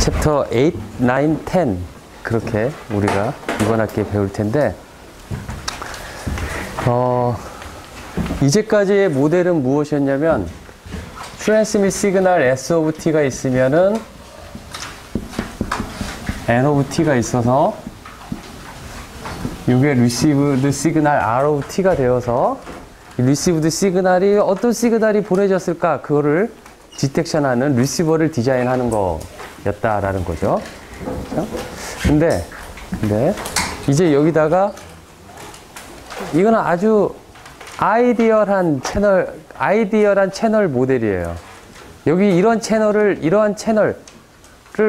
챕터 8, 9, 10 그렇게 우리가 이번 학기에 배울 텐데 이제까지의 모델은 무엇이었냐면 트랜스밋 시그널 S of T가 있으면은 N of T가 있어서 이게 리시브드 시그널 R of T가 되어서 리시브드 시그널이 어떤 시그널이 보내졌을까 그거를 디텍션하는 리시버를 디자인하는 거였다라는 거죠. 근데 이제 여기다가 이거는 아주 아이디얼한 채널 모델이에요. 여기 이러한 채널을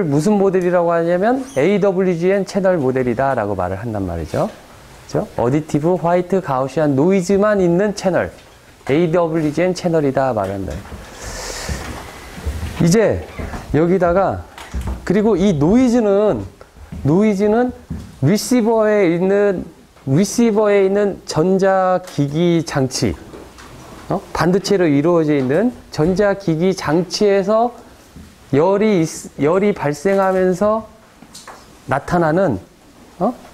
무슨 모델이라고 하냐면 AWGN 채널 모델이다 라고 말을 한단 말이죠. 그렇죠? 어디티브, 화이트, 가우시안, 노이즈만 있는 채널 AWGN 채널이다 말한다. 이제 여기다가 그리고 이 노이즈는 리시버에 있는 전자기기 장치, 반도체로 이루어져 있는 전자기기 장치에서 열이 발생하면서 나타나는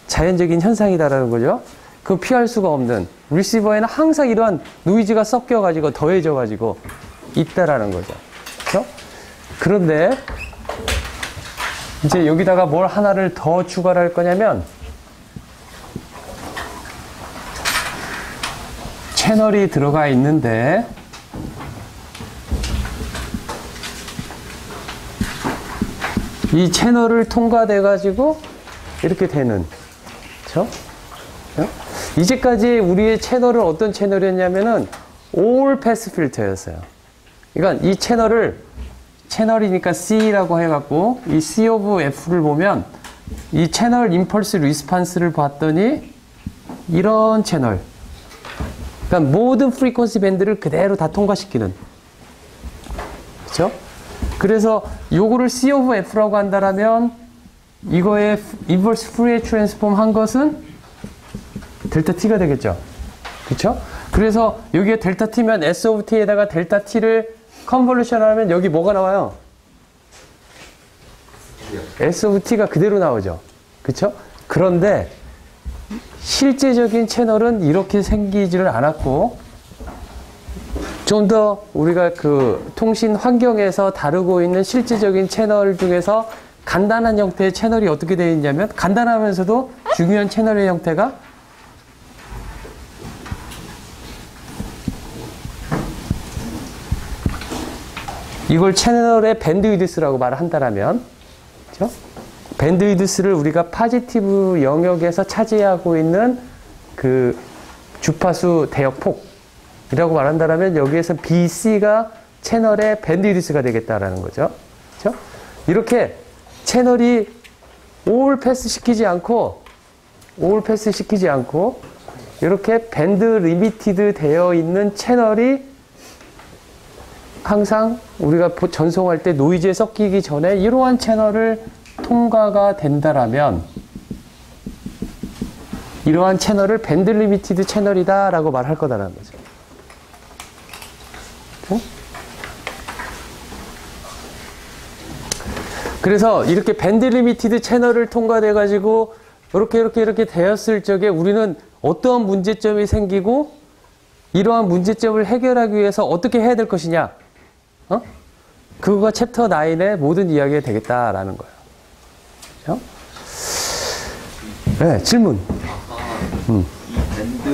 자연적인 현상이다라는 거죠. 그 피할 수가 없는 리시버에는 항상 이러한 노이즈가 섞여가지고 더해져가지고 있다라는 거죠. 그렇죠? 그런데 이제 여기다가 뭘 하나를 더 추가를 할 거냐면 채널이 들어가 있는데 이 채널을 통과돼 가지고 이렇게 되는, 그렇죠? 이제까지 우리의 채널은 어떤 채널이었냐면은 all pass filter였어요. 그러니까 이 채널이니까 C라고 해갖고 이 C of F를 보면 이 채널 임펄스 리스판스를 봤더니 이런 채널, 그러니까 모든 프리퀀시 밴드를 그대로 다 통과시키는, 그렇죠? 그래서 요거를 C of F라고 한다라면 이거의 인버스 프리에 트랜스폼 한 것은 델타 T가 되겠죠. 그렇죠? 그래서 여기에 델타 T면 S of T에다가 델타 T를 컨볼루션 하면 여기 뭐가 나와요? S of T가 그대로 나오죠. 그렇죠? 그런데 실제적인 채널은 이렇게 생기지를 않았고 좀 더 우리가 그 통신 환경에서 다루고 있는 실제적인 채널 중에서 간단한 형태의 채널이 어떻게 되어 있냐면 간단하면서도 중요한 채널의 형태가 이걸 채널의 밴드위드스라고 말을 한다라면, 그렇죠? 밴드위드스를 우리가 파지티브 영역에서 차지하고 있는 그 주파수 대역폭이라고 말한다라면 여기에서 BC가 채널의 밴드위드스가 되겠다라는 거죠. 그렇죠? 이렇게 채널이 올 패스 시키지 않고 이렇게 밴드 리미티드 되어 있는 채널이 항상 우리가 전송할 때 노이즈에 섞이기 전에 이러한 채널을 통과가 된다라면 이러한 채널을 밴드 리미티드 채널이다 라고 말할 거다라는 거죠. 응? 그래서 이렇게 밴드 리미티드 채널을 통과돼 가지고 이렇게 되었을 적에 우리는 어떠한 문제점이 생기고 이러한 문제점을 해결하기 위해서 어떻게 해야 될 것이냐, 그거가 챕터 9의 모든 이야기가 되겠다라는 거예요. 그렇죠? 네, 질문. 이 밴드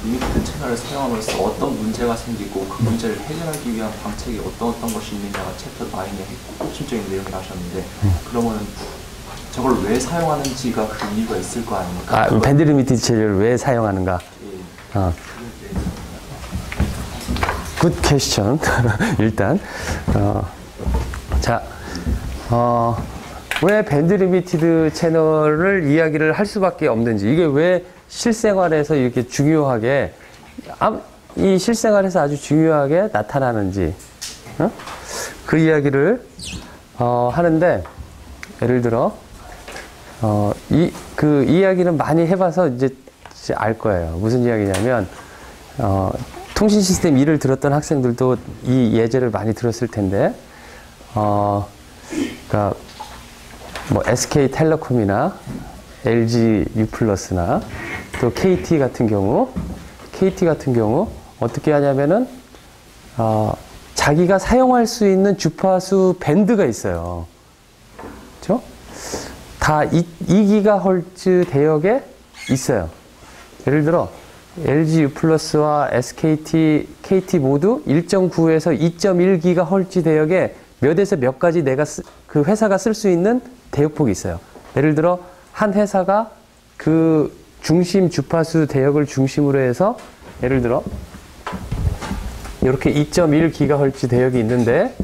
리미티드 채널을 사용함으로써 어떤 문제가 생기고 그 문제를 해결하기 위한 방책이 어떤 것이 있느냐가 챕터 9의 핵심적인 내용이 나오셨는데 그러면은 저걸 왜 사용하는지가 그 이유가 있을 거 아닙니까? 밴드 리미티드 채널을 왜 사용하는가? 예. 굿 퀘스천. 일단 왜 밴드 리미티드 채널을 이야기를 할 수밖에 없는지, 이게 왜 실생활에서 이렇게 중요하게 이 실생활에서 아주 중요하게 나타나는지 그 이야기를 하는데, 예를 들어 그 이야기는 많이 해봐서 이제 알 거예요. 무슨 이야기냐면 통신 시스템 2를 들었던 학생들도 이 예제를 많이 들었을 텐데, 그러니까 뭐 SK텔레콤이나 LG U+나 또 KT 같은 경우 어떻게 하냐면은 자기가 사용할 수 있는 주파수 밴드가 있어요. 그렇죠? 다 2GHz 대역에 있어요. 예를 들어 LG U+와 SKT, KT 모두 1.9에서 2.1GHz 대역에 몇에서 몇 가지 그 회사가 쓸 수 있는 대역폭이 있어요. 예를 들어 한 회사가 그 중심 주파수 대역을 중심으로 해서 예를 들어 이렇게 2.1GHz 대역이 있는데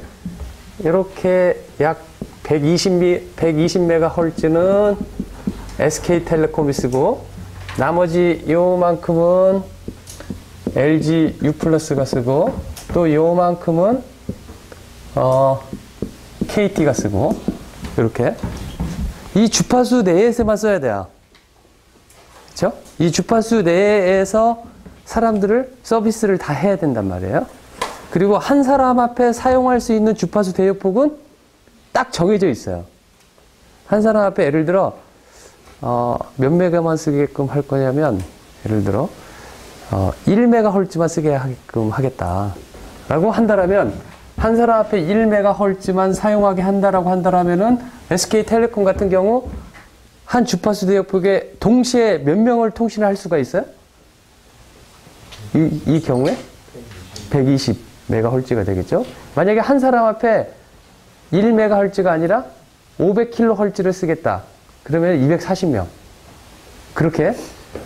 이렇게 약 120MHz는 SK텔레콤이 쓰고 나머지 요만큼은 LG U+가 쓰고 또 요만큼은 KT가 쓰고 이렇게 이 주파수 내에서만 써야 돼요. 그렇죠? 이 주파수 내에서 사람들을 서비스를 다 해야 된단 말이에요. 그리고 한 사람 앞에 사용할 수 있는 주파수 대역폭은 딱 정해져 있어요. 한 사람 앞에 예를 들어 몇 메가만 쓰게끔 할 거냐면 예를 들어 1MHz만 쓰게 하게끔 하겠다라고 한다라면 한 사람 앞에 1MHz만 사용하게 한다라고 한다라면은 SK텔레콤 같은 경우 한 주파수 대역폭에 동시에 몇 명을 통신을 할 수가 있어요? 이 경우에 120MHz가 되겠죠. 만약에 한 사람 앞에 1MHz가 아니라 500kHz를 쓰겠다. 그러면 240명. 그렇게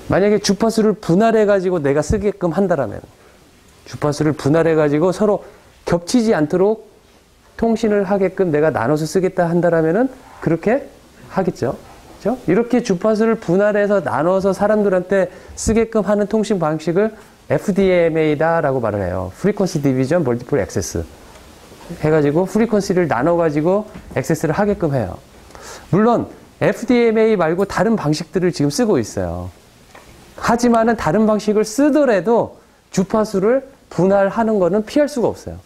만약에 주파수를 분할해 가지고 내가 쓰게끔 한다라면 주파수를 분할해 가지고 서로 겹치지 않도록 통신을 하게끔 내가 나눠서 쓰겠다 한다라면은 그렇게 하겠죠. 그렇죠? 이렇게 주파수를 분할해서 나눠서 사람들한테 쓰게끔 하는 통신 방식을 FDMA다라고 말을 해요. Frequency Division Multiple Access. 해가지고 프리퀀시를 나눠가지고 액세스를 하게끔 해요. 물론 FDMA 말고 다른 방식들을 지금 쓰고 있어요. 하지만은 다른 방식을 쓰더라도 주파수를 분할하는 거는 피할 수가 없어요.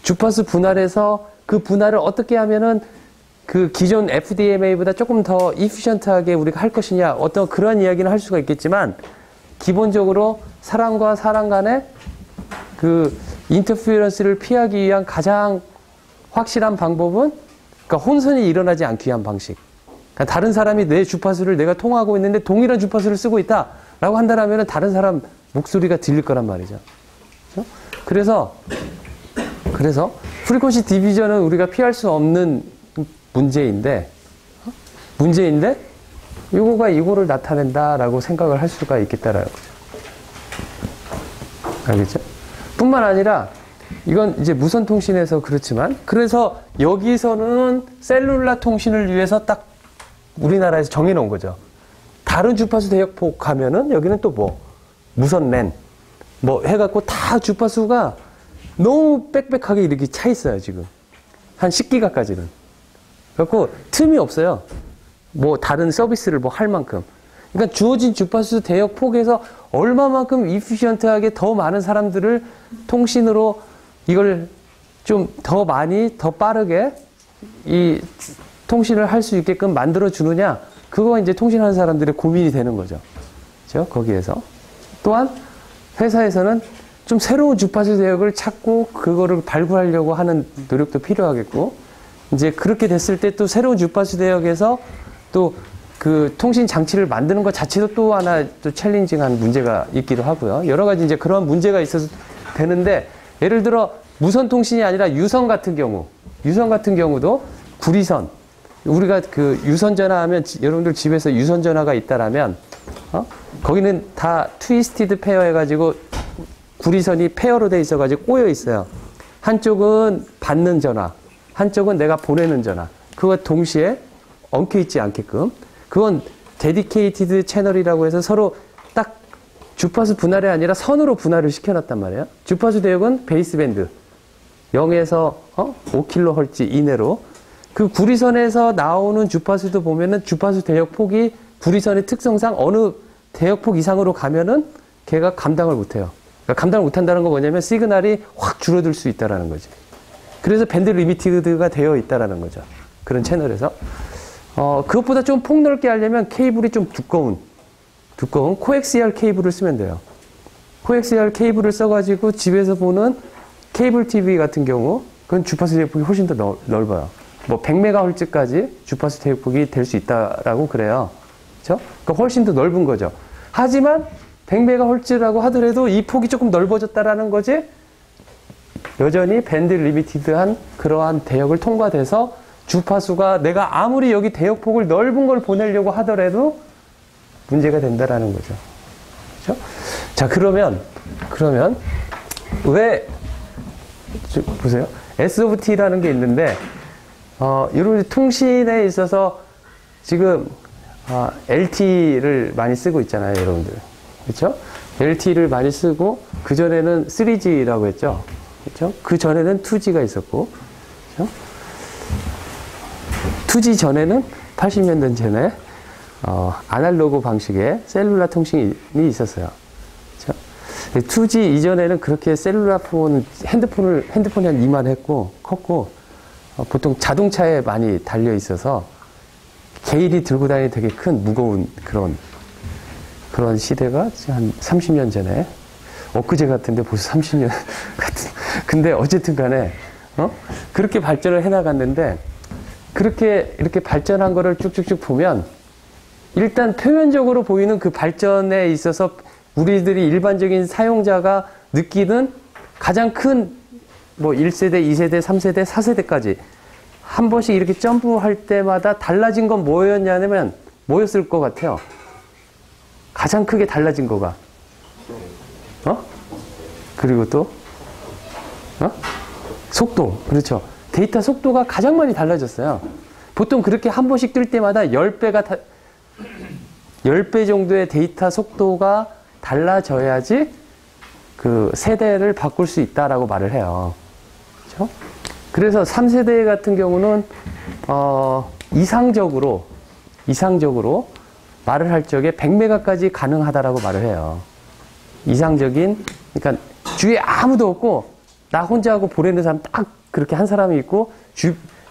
주파수 분할해서 그 분할을 어떻게 하면은 그 기존 FDMA보다 조금 더 이피션트하게 우리가 할 것이냐 어떤 그런 이야기는 할 수가 있겠지만 기본적으로 사람과 사람 간의 그 인터피어런스를 피하기 위한 가장 확실한 방법은 그러니까 혼선이 일어나지 않기 위한 방식. 그러니까 다른 사람이 내 주파수를 내가 통화하고 있는데 동일한 주파수를 쓰고 있다라고 한다면 다른 사람 목소리가 들릴 거란 말이죠. 그렇죠? 그래서 프리퀀시 디비전은 우리가 피할 수 없는 문제인데 이거가 이거를 나타낸다라고 생각을 할 수가 있겠다라는 거죠. 알겠죠? 뿐만 아니라 이건 이제 무선 통신에서 그렇지만 그래서 여기서는 셀룰라 통신을 위해서 딱 우리나라에서 정해놓은 거죠. 다른 주파수 대역폭 가면은 여기는 또 뭐 무선 랜 뭐 해갖고 다 주파수가 너무 빽빽하게 이렇게 차 있어요 지금 한 10기가까지는. 그래갖고 틈이 없어요. 뭐 다른 서비스를 뭐 할 만큼. 그러니까 주어진 주파수 대역폭에서 얼마만큼 이피션트하게 더 많은 사람들을 통신으로 이걸 좀 더 많이 더 빠르게 이 통신을 할 수 있게끔 만들어 주느냐 그거 이제 통신하는 사람들의 고민이 되는 거죠. 그렇죠? 거기에서 또한 회사에서는 좀 새로운 주파수 대역을 찾고 그거를 발굴하려고 하는 노력도 필요하겠고 이제 그렇게 됐을 때 또 새로운 주파수 대역에서 또 그 통신 장치를 만드는 것 자체도 또 하나 또 챌린징한 문제가 있기도 하고요. 여러 가지 이제 그런 문제가 있어서 되는데 예를 들어 무선 통신이 아니라 유선 같은 경우도 구리선 우리가 그 유선 전화 하면 여러분들 집에서 유선 전화가 있다라면 거기는 다 트위스티드 페어 해가지고 구리선이 페어로 돼 있어가지고 꼬여 있어요. 한쪽은 받는 전화, 한쪽은 내가 보내는 전화. 그거 동시에 엉켜 있지 않게끔. 그건 데디케이티드 채널이라고 해서 서로 딱 주파수 분할이 아니라 선으로 분할을 시켜놨단 말이에요. 주파수 대역은 베이스밴드 0에서 5kHz 이내로 그 구리선에서 나오는 주파수도 보면은 주파수 대역 폭이 구리선의 특성상 어느 대역 폭 이상으로 가면은 걔가 감당을 못해요. 그러니까 감당을 못한다는 건 뭐냐면 시그널이 확 줄어들 수 있다라는 거지. 그래서 밴드 리미티드가 되어 있다라는 거죠. 그런 채널에서. 그것보다 좀 폭넓게 하려면 케이블이 좀 두꺼운 코엑시얼 케이블을 쓰면 돼요. 코엑시얼 케이블을 써가지고 집에서 보는 케이블 TV 같은 경우, 그건 주파수 대역폭이 훨씬 더 넓어요. 뭐 100MHz까지 주파수 대역폭이 될 수 있다라고 그래요. 그렇죠? 그러니까 훨씬 더 넓은 거죠. 하지만 100MHz라고 하더라도 이 폭이 조금 넓어졌다라는 거지, 여전히 밴드 리미티드한 그러한 대역을 통과돼서 주파수가 내가 아무리 여기 대역폭을 넓은 걸 보내려고 하더라도 문제가 된다라는 거죠. 그렇죠? 자, 그러면 왜 보세요. S of T라는 게 있는데, 여러분 통신에 있어서 지금 LT를 많이 쓰고 있잖아요, 여러분들. 그렇죠? LT를 많이 쓰고, 그 전에는 3G라고 했죠. 그렇죠? 그 전에는 2G가 있었고, 그렇죠? 2G 전에는 80년대 전에 아날로그 방식의 셀룰라 통신이 있었어요. 그렇죠? 2G 이전에는 그렇게 셀룰라 핸드폰이 한 이만했고 컸고, 보통 자동차에 많이 달려 있어서 개인이 들고 다니기 되게 큰 무거운 그런 시대가 한 30년 전에, 엊그제 같은데 벌써 30년 같은. 근데 어쨌든 간에 그렇게 발전을 해 나갔는데, 그렇게 이렇게 발전한 거를 쭉쭉쭉 보면 일단 표면적으로 보이는 그 발전에 있어서 우리들이 일반적인 사용자가 느끼는 가장 큰 뭐 1세대, 2세대, 3세대, 4세대까지 한 번씩 이렇게 점프할 때마다 달라진 건 뭐였을 것 같아요? 가장 크게 달라진 거가 그리고 또 속도. 그렇죠. 데이터 속도가 가장 많이 달라졌어요. 보통 그렇게 한 번씩 뜰 때마다 10배 정도의 데이터 속도가 달라져야지 그 세대를 바꿀 수 있다라고 말을 해요. 그렇죠? 그래서 3세대 같은 경우는 이상적으로 말을 할 적에 100메가까지 가능하다라고 말을 해요. 이상적인, 그러니까 주위에 아무도 없고 나 혼자 하고 보내는 사람 딱 그렇게 한 사람이 있고,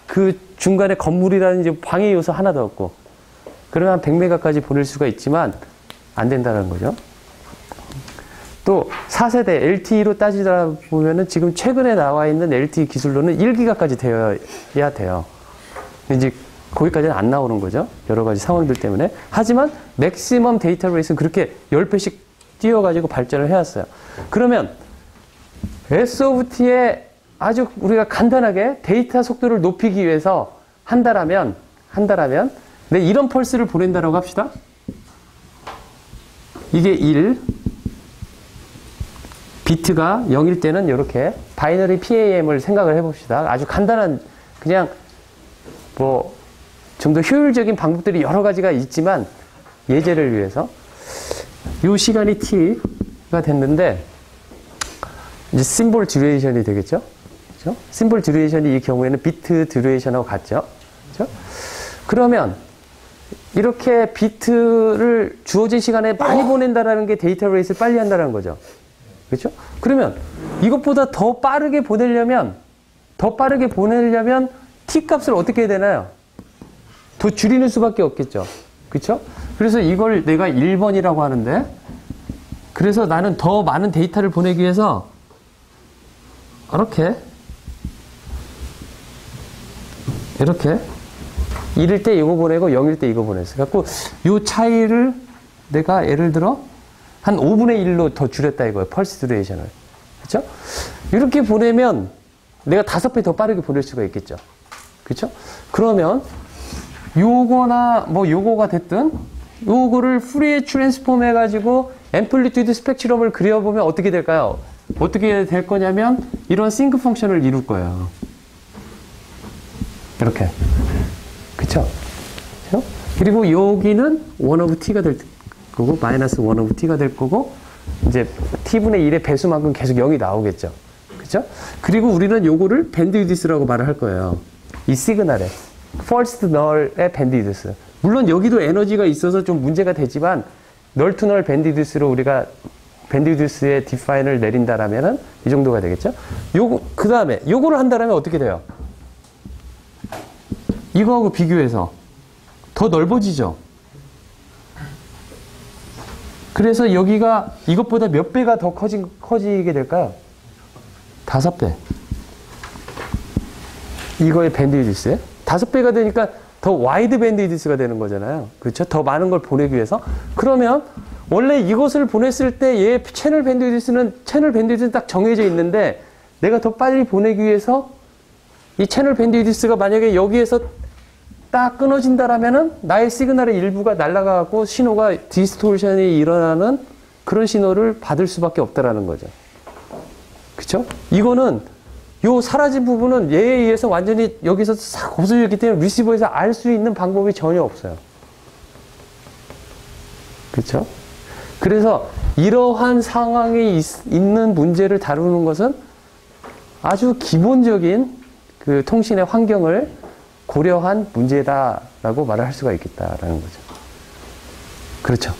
그 중간에 건물이라든지 방해 요소 하나도 없고, 그러면 100메가까지 보낼 수가 있지만 안 된다는 거죠. 또 4세대 LTE로 따지다 보면은 지금 최근에 나와 있는 LTE 기술로는 1기가까지 되어야 돼요. 이제 거기까지는 안 나오는 거죠. 여러 가지 상황들 때문에. 하지만 맥시멈 데이터 레이스는 그렇게 10배씩 뛰어가지고 발전을 해왔어요. 그러면 S of T에 아주 우리가 간단하게 데이터 속도를 높이기 위해서 한다라면 네, 이런 펄스를 보낸다라고 합시다. 이게 1, 비트가 0일 때는 이렇게 바이너리 PAM을 생각을 해봅시다. 아주 간단한, 그냥 뭐 좀 더 효율적인 방법들이 여러 가지가 있지만 예제를 위해서 이 시간이 t가 됐는데, 이제 심볼 듀레이션이 되겠죠. 그렇죠? 심볼 듀레이션이 이 경우에는 비트 듀레이션하고 같죠. 그렇죠? 그러면 이렇게 비트를 주어진 시간에 많이 보낸다라는 게 데이터 레이스를 빨리 한다는 거죠. 그렇죠? 그러면 이것보다 더 빠르게 보내려면 t 값을 어떻게 해야 되나요? 더 줄이는 수밖에 없겠죠. 그렇죠? 그래서 이걸 내가 1번이라고 하는데, 그래서 나는 더 많은 데이터를 보내기 위해서 이렇게 1일 때 이거 보내고 0일 때 이거 보냈어요. 그래갖고 이 차이를 내가 예를 들어 한 5분의 1로 더 줄였다 이거예요. 펄스 듀레이션을. 그렇죠? 이렇게 보내면 내가 5배 더 빠르게 보낼 수가 있겠죠. 그렇죠? 그러면 요거나 뭐 요거가 됐든 요거를 프리에 트랜스폼 해가지고 앰플리튜드 스펙트럼을 그려보면 어떻게 될까요? 어떻게 될 거냐면 이런 싱크 펑션을 이룰 거예요. 이렇게. 그쵸? 그리고 여기는 1 of t가 될 거고, 마이너스 1 of t가 될 거고, 이제 t분의 1의 배수만큼 계속 0이 나오겠죠. 그쵸? 그리고 우리는 요거를 밴드 위드스라고 말을 할 거예요. 이 시그널에. 퍼스트 널의 밴드 위드스. 물론 여기도 에너지가 있어서 좀 문제가 되지만, 널 투 널 밴드 위드스로 우리가 밴드 위드스의 디파인을 내린다라면은 이 정도가 되겠죠? 요거, 그 다음에 요거를 한다라면 어떻게 돼요? 이거하고 비교해서 더 넓어지죠. 그래서 여기가 이것보다 몇 배가 더 커지게 될까요? 5배. 이거의 밴드위드스에 5배가 되니까 더 와이드 밴드위드스가 되는 거잖아요. 그렇죠? 더 많은 걸 보내기 위해서. 그러면 원래 이것을 보냈을 때 얘 채널 밴드위드스는 딱 정해져 있는데 내가 더 빨리 보내기 위해서 이 채널 밴드위드스가 만약에 여기에서 딱 끊어진다라면은 나의 시그널의 일부가 날아가고 신호가 디스토션이 일어나는 그런 신호를 받을 수밖에 없다라는 거죠. 그렇죠? 이거는 요 사라진 부분은 얘에 의해서 완전히 여기서 싹 고소했기 때문에 리시버에서 알 수 있는 방법이 전혀 없어요. 그렇죠? 그래서 이러한 상황이 있는 문제를 다루는 것은 아주 기본적인 그 통신의 환경을 고려한 문제다라고 말을 할 수가 있겠다라는 거죠. 그렇죠?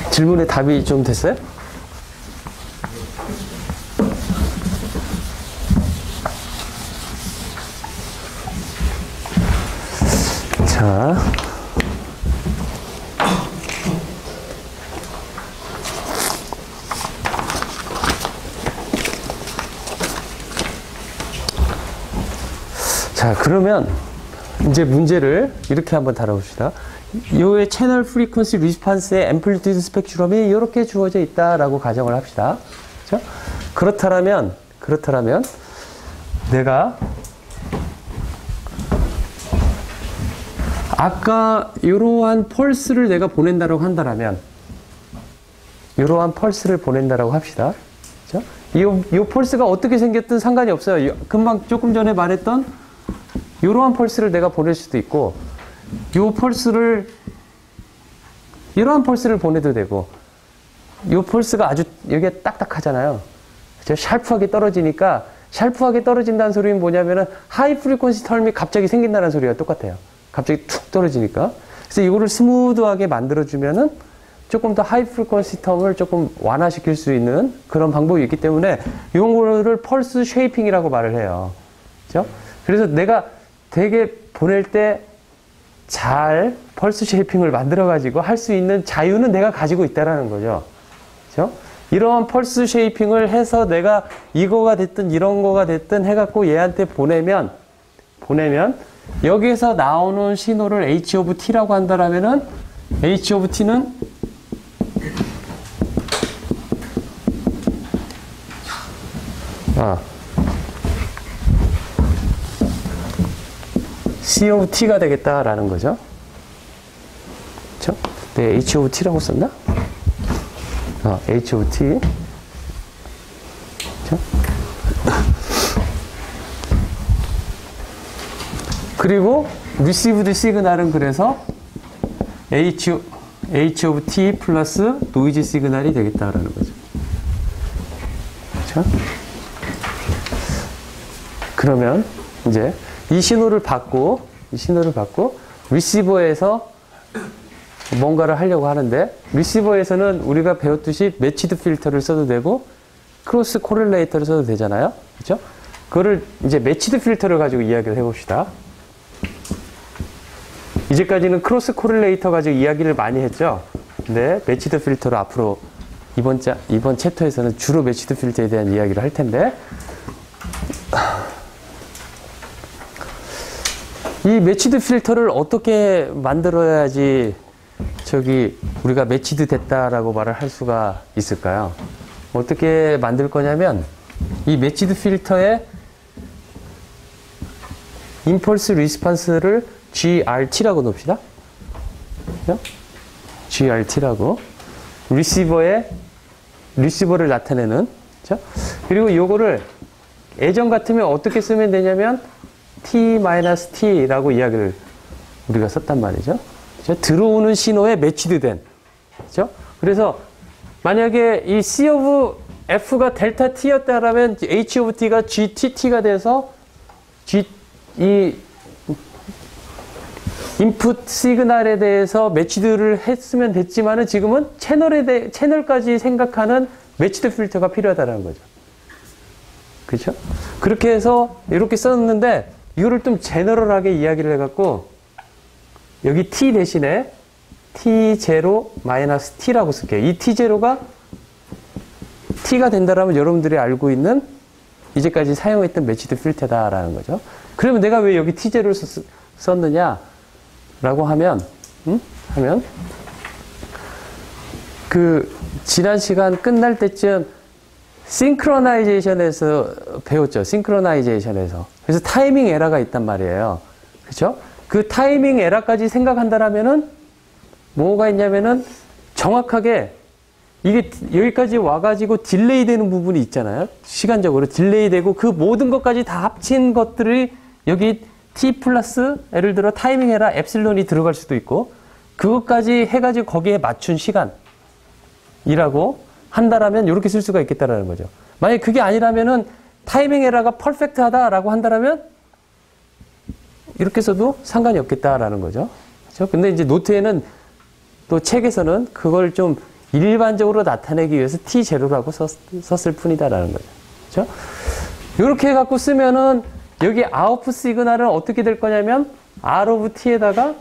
질문에 답이 좀 됐어요? 자. 자, 그러면 이제 문제를 이렇게 한번 다뤄봅시다. 요의 채널 프리퀀시 리스판스의 앰플리튜드 스펙트럼이 이렇게 주어져 있다라고 가정을 합시다. 그렇죠? 그렇다면 내가 아까 이러한 펄스를 내가 보낸다라고 한다면 이러한 펄스를 보낸다라고 합시다. 그렇죠? 이 펄스가 어떻게 생겼든 상관이 없어요. 금방 조금 전에 말했던 이러한 펄스를 내가 보낼 수도 있고 이러한 펄스를 보내도 되고 이 펄스가 아주 여기가 딱딱하잖아요. 그렇죠? 샬프하게 떨어지니까 샬프하게 떨어진다는 소리는 뭐냐면은 하이 프리퀀시 텀이 갑자기 생긴다는 소리가 똑같아요. 갑자기 툭 떨어지니까. 그래서 이거를 스무드하게 만들어주면은 조금 더 하이 프리퀀시 텀을 조금 완화시킬 수 있는 그런 방법이 있기 때문에 이런 거를 펄스 쉐이핑이라고 말을 해요. 그렇죠? 그래서 내가 되게 보낼 때 잘 펄스 쉐이핑을 만들어가지고 할 수 있는 자유는 내가 가지고 있다라는 거죠. 그렇죠? 이러한 펄스 쉐이핑을 해서 내가 이거가 됐든 이런 거가 됐든 해갖고 얘한테 보내면 여기에서 나오는 신호를 H of T라고 한다라면은 H of T는 C of T가 되겠다라는 거죠. 그렇죠? 네, H of T라고 썼나? H of T. 그렇죠? 그리고 received 시그널은 그래서 H of T 플러스 노이즈 시그널이 되겠다라는 거죠. 그렇죠? 그러면 이제 이 신호를 받고 리시버에서 뭔가를 하려고 하는데 리시버에서는 우리가 배웠듯이 매치드 필터를 써도 되고 크로스 코렐레이터를 써도 되잖아요. 그렇죠? 그거를 이제 매치드 필터를 가지고 이야기를 해봅시다. 이제까지는 크로스 코렐레이터 가지고 이야기를 많이 했죠. 근데 매치드 필터로 앞으로 이번 챕터에서는 주로 매치드 필터에 대한 이야기를 할 텐데 이 매치드 필터를 어떻게 만들어야지 우리가 매치드 됐다라고 말을 할 수가 있을까요? 어떻게 만들 거냐면 이 매치드 필터의 임펄스 리스판스를 GRT라고 놓읍시다. GRT라고 리시버를 나타내는. 그렇죠? 그리고 요거를 예전 같으면 어떻게 쓰면 되냐면 T-T라고 이야기를 우리가 썼단 말이죠. 그렇죠? 들어오는 신호에 매치드 된. 그렇죠? 그래서 만약에 이 C of F가 델타 T였다라면 H of T가 GTT가 돼서 인풋 시그널에 대해서 매치드를 했으면 됐지만은 지금은 채널까지 생각하는 매치드 필터가 필요하다는 거죠. 그렇죠? 그렇게 해서 이렇게 썼는데 이거를 좀 제너럴하게 이야기를 해갖고 여기 t 대신에 t0-t라고 쓸게요. 이 t0가 t가 된다라면 여러분들이 알고 있는 이제까지 사용했던 매치드 필터다라는 거죠. 그러면 내가 왜 여기 t0를 썼느냐라고 하면 그 지난 시간 끝날 때쯤 싱크로나이제이션에서 배웠죠. 싱크로나이제이션에서. 그래서 타이밍 에러가 있단 말이에요. 그렇죠? 그 타이밍 에러까지 생각한다라면은 뭐가 있냐면은 정확하게 이게 여기까지 와가지고 딜레이 되는 부분이 있잖아요. 시간적으로 딜레이 되고 그 모든 것까지 다 합친 것들이 여기 t 플러스 예를 들어 타이밍 에러 엡실론이 들어갈 수도 있고 그것까지 해가지고 거기에 맞춘 시간이라고 한다라면 이렇게 쓸 수가 있겠다라는 거죠. 만약에 그게 아니라면은 타이밍 에러가 퍼펙트하다라고 한다라면 이렇게 써도 상관이 없겠다라는 거죠. 그렇죠? 근데 이제 노트에는 또 책에서는 그걸 좀 일반적으로 나타내기 위해서 T0라고 썼을 뿐이다라는 거죠. 그렇죠? 이렇게 해갖고 쓰면은 여기 아웃풋 시그널은 어떻게 될 거냐면 R of T에다가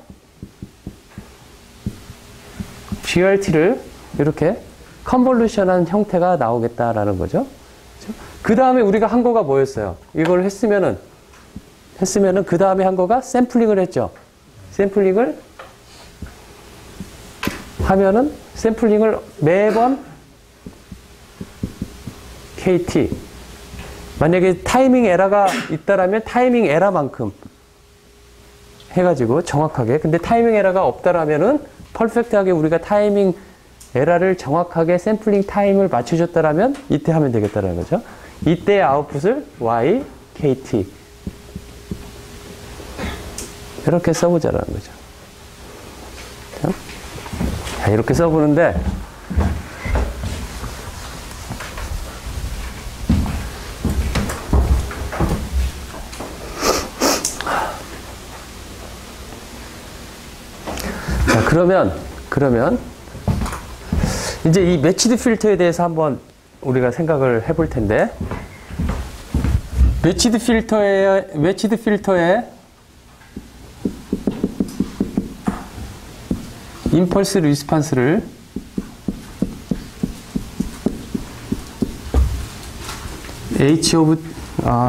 GRT를 이렇게 컨볼루션한 형태가 나오겠다라는 거죠. 그 다음에 우리가 한 거가 뭐였어요? 이걸 했으면은 그 다음에 한 거가 샘플링을 했죠. 샘플링을 하면은 샘플링을 매번 KT 만약에 타이밍 에러가 있다라면 타이밍 에러만큼 해가지고 정확하게 근데 타이밍 에러가 없다라면은 퍼펙트하게 우리가 타이밍 에러를 정확하게 샘플링 타임을 맞춰줬다라면 이때 하면 되겠다라는 거죠. 이때 아웃풋을 Y, KT 이렇게 써보자라는 거죠. 자, 이렇게 써보는데 자, 그러면 이제 이 매치드 필터에 대해서 한번 우리가 생각을 해볼 텐데 매치드 필터의 임펄스 리스판스를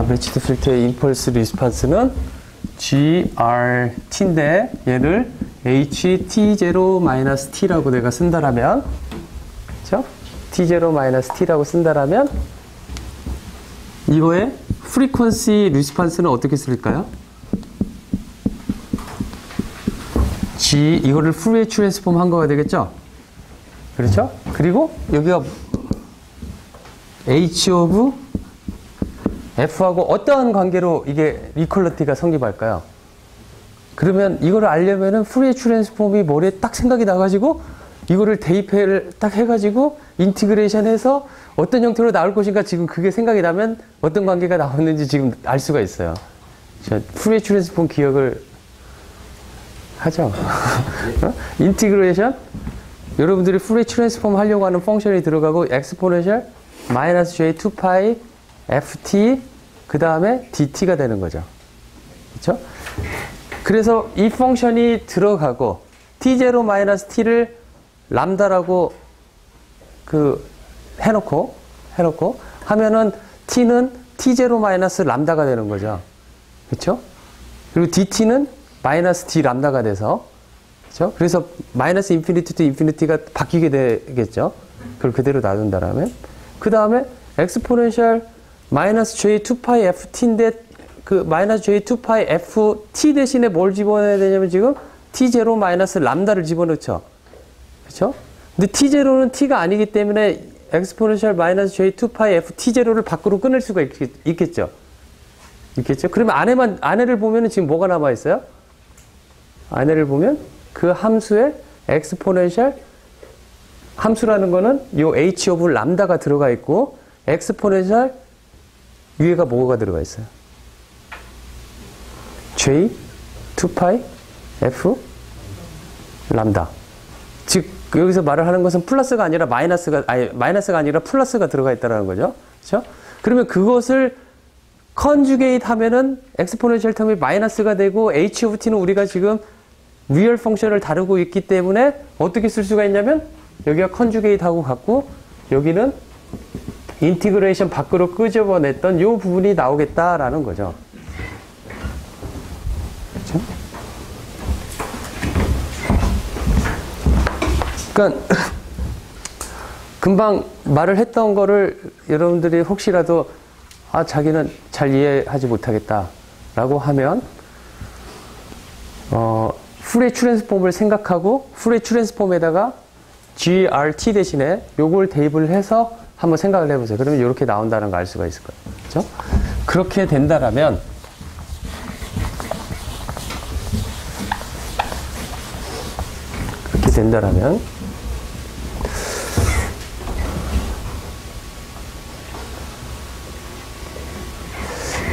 매치드 필터의 임펄스 리스판스는 GRT인데 얘를 HT0-T라고 내가 쓴다라면 그렇죠? T0-T라고 쓴다라면 이거의 프리퀀시 리스판스는 어떻게 쓸까요? 이거를 푸리에 트랜스폼 한 거가 되겠죠? 그렇죠? 그리고 여기가 H of F하고 어떠한 관계로 이게 이퀄리티가 성립할까요? 그러면 이거를 알려면은 푸리에 트랜스폼이 머리에 딱 생각이 나가지고 이거를 대입을 딱 해가지고 인티그레이션 해서 어떤 형태로 나올 것인가 지금 그게 생각이 나면 어떤 관계가 나왔는지 지금 알 수가 있어요. 푸리에 트랜스폼 기억을 하죠. 인티그레이션 여러분들이 푸리에 트랜스폼 하려고 하는 펑션이 들어가고 엑스포넨셜 마이너스 j 2파이 ft 그 다음에 dt가 되는 거죠. 그렇죠? 그래서 이 펑션이 들어가고 t0 t를 람다라고 해놓고 하면은 t는 t0 람다가 되는 거죠. 그렇죠? 그리고 dt는 마이너스 d 람다가 돼서 그렇죠? 그래서 마이너스 인피니티 투 인피니티가 바뀌게 되겠죠. 그걸 그대로 놔둔다라면 그 다음에 엑스포넨셜 마이너스 j 2파이 ft인데 그 마이너스 j 2파이 ft 대신에 뭘 집어넣어야 되냐면 지금 t0 마이너스 람다를 집어넣죠. 그렇죠? 근데 t0는 t가 아니기 때문에 엑스포넨셜 마이너스 j 2파이 ft0를 밖으로 끊을 수가 있겠죠. 그러면 안에를 보면은 지금 뭐가 남아 있어요? 안에를 보면 그 함수에 엑스포넨셜 함수라는 거는 요 h 오브 람다가 들어가 있고 엑스포넨셜 위에가 뭐가 들어가 있어요? j 2파이 F 람다. 즉 여기서 말을 하는 것은 플러스가 아니라 마이너스가 아니라 플러스가 들어가 있다는 거죠. 그렇죠? 그러면 그것을 컨주게이트 하면은 엑스포넨셜 텀이 마이너스가 되고 h of t는 우리가 지금 리얼 펑션을 다루고 있기 때문에 어떻게 쓸 수가 있냐면 여기가 컨주게이트 하고 같고 여기는 인티그레이션 밖으로 끄집어냈던 이 부분이 나오겠다라는 거죠. 그렇죠? 그러니까 금방 말을 했던 거를 여러분들이 혹시라도 자기는 잘 이해하지 못하겠다라고 하면 풀의 트랜스폼을 생각하고 풀의 트랜스폼에다가 GRT 대신에 요걸 대입을 해서 한번 생각을 해보세요. 그러면 이렇게 나온다는 걸 알 수가 있을 거예요. 그렇죠? 그렇게 된다라면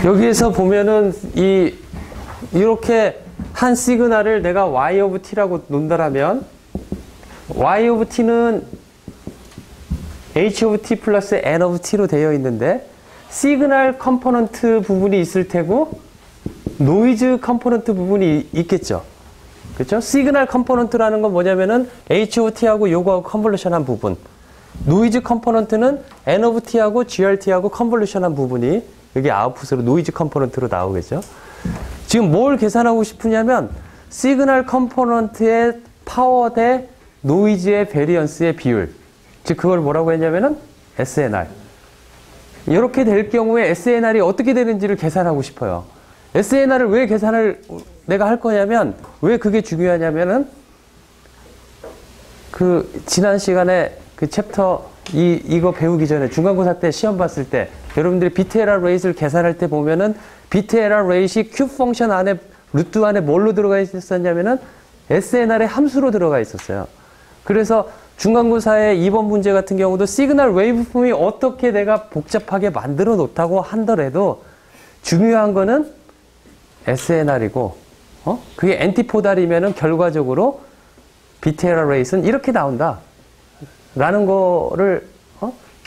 여기에서 보면은 이렇게 한 시그널을 내가 y of t라고 놓는다라면 y of t는 h of t 플러스 n of t로 되어 있는데 시그널 컴포넌트 부분이 있을 테고 노이즈 컴포넌트 부분이 있겠죠. 그렇죠? 시그널 컴포넌트라는 건 뭐냐면은 h of t하고 요거하고 컨볼루션한 부분, 노이즈 컴포넌트는 n of t하고 grt하고 컨볼루션한 부분이 여기 아웃풋으로 노이즈 컴포넌트로 나오겠죠. 지금 뭘 계산하고 싶으냐면 시그널 컴포넌트의 파워 대 노이즈의 베리언스의 비율, 즉 그걸 뭐라고 했냐면은 SNR. 이렇게 될 경우에 SNR이 어떻게 되는지를 계산하고 싶어요. SNR을 왜 계산을 내가 할 거냐면, 왜 그게 중요하냐면은 그 지난 시간에 그 챕터 이거 배우기 전에 중간고사 때 시험 봤을 때 여러분들이 비트 에러 레이트를 계산할 때 보면은 비트 에러 레이트이 큐브 펑션 안에 루트 안에 뭘로 들어가 있었냐면은 SNR의 함수로 들어가 있었어요. 그래서 중간고사의 2번 문제 같은 경우도 시그널 웨이브폼이 어떻게 내가 복잡하게 만들어 놓다고 하더라도 중요한 거는 SNR이고, 그게 엔티포달이면은 결과적으로 비트 에러 레이트는 이렇게 나온다. 라는 거를,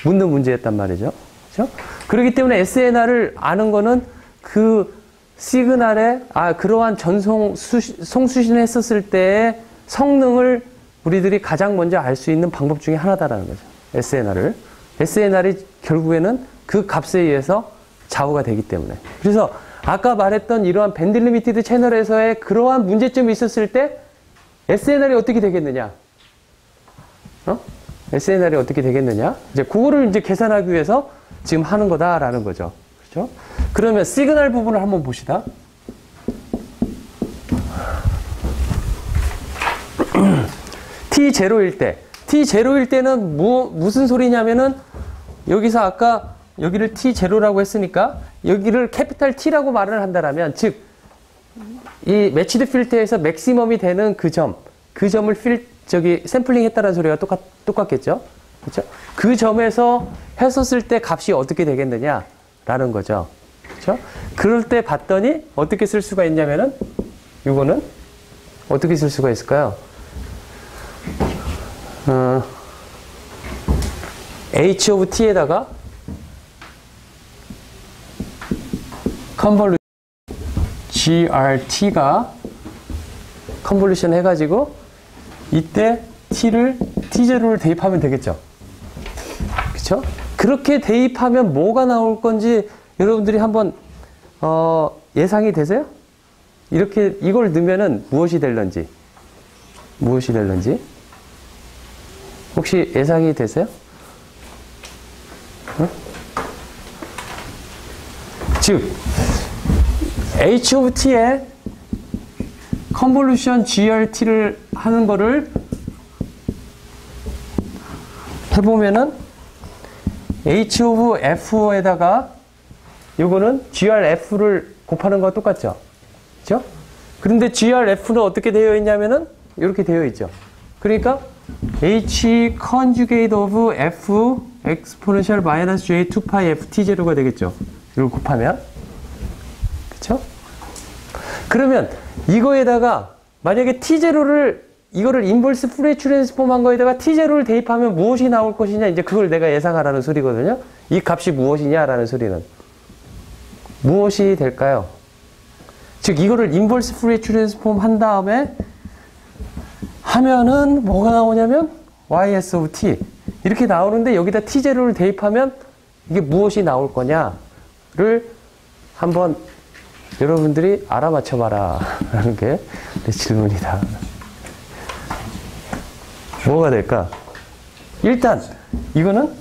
묻는 문제였단 말이죠. 그렇죠? 그렇기 때문에 SNR을 아는 거는 그 시그널에, 그러한 송수신을 했었을 때의 성능을 우리들이 가장 먼저 알 수 있는 방법 중에 하나다라는 거죠. SNR을. SNR이 결국에는 그 값에 의해서 좌우가 되기 때문에. 그래서 아까 말했던 이러한 밴드 리미티드 채널에서의 그러한 문제점이 있었을 때 SNR이 어떻게 되겠느냐? SNR이 어떻게 되겠느냐? 이제 그거를 이제 계산하기 위해서 지금 하는 거다라는 거죠. 그렇죠? 그러면 시그널 부분을 한번 봅시다. T0일 때. T0일 때는 무슨 소리냐면은 여기서 아까 여기를 T0라고 했으니까 여기를 캐피탈 T라고 말을 한다라면, 즉, 이 매치드 필터에서 맥시멈이 되는 그 점을 샘플링 했다는 소리가 똑같겠죠? 그렇죠? 그 점에서 했었을 때 값이 어떻게 되겠느냐라는 거죠. 그렇죠? 그럴 때 봤더니 어떻게 쓸 수가 있냐면은 이거는 어떻게 쓸 수가 있을까요? H of T에다가 컨볼루션 GRT가 컨볼루션 해가지고 이때 T를 T0를 대입하면 되겠죠. 그쵸? 그렇게 대입하면 뭐가 나올 건지 여러분들이 한번 예상이 되세요? 이렇게 이걸 넣으면은 무엇이 될런지 혹시 예상이 되세요? 즉 H of T에 컨볼루션 GRT를 하는 거를 해보면은 H of F에다가 요거는 GRF를 곱하는 거와 똑같죠? 그죠? 그런데 GRF는 어떻게 되어 있냐면은 이렇게 되어 있죠. 그러니까 H conjugate of F exponential minus J 2pi FT0가 되겠죠. 이걸 곱하면. 그쵸? 그러면 이거에다가 만약에 T0를 이거를 인버스 푸리에 트랜스폼 한 거에다가 T0를 대입하면 무엇이 나올 것이냐, 이제 그걸 내가 예상하라는 소리거든요. 이 값이 무엇이냐라는 소리는. 무엇이 될까요? 즉, 이거를 인버스 푸리에 트랜스폼 한 다음에 하면은 뭐가 나오냐면 ys of t. 이렇게 나오는데 여기다 T0를 대입하면 이게 무엇이 나올 거냐를 한번 여러분들이 알아맞혀봐라 라는 게 내 질문이다. 뭐가 될까? 일단 이거는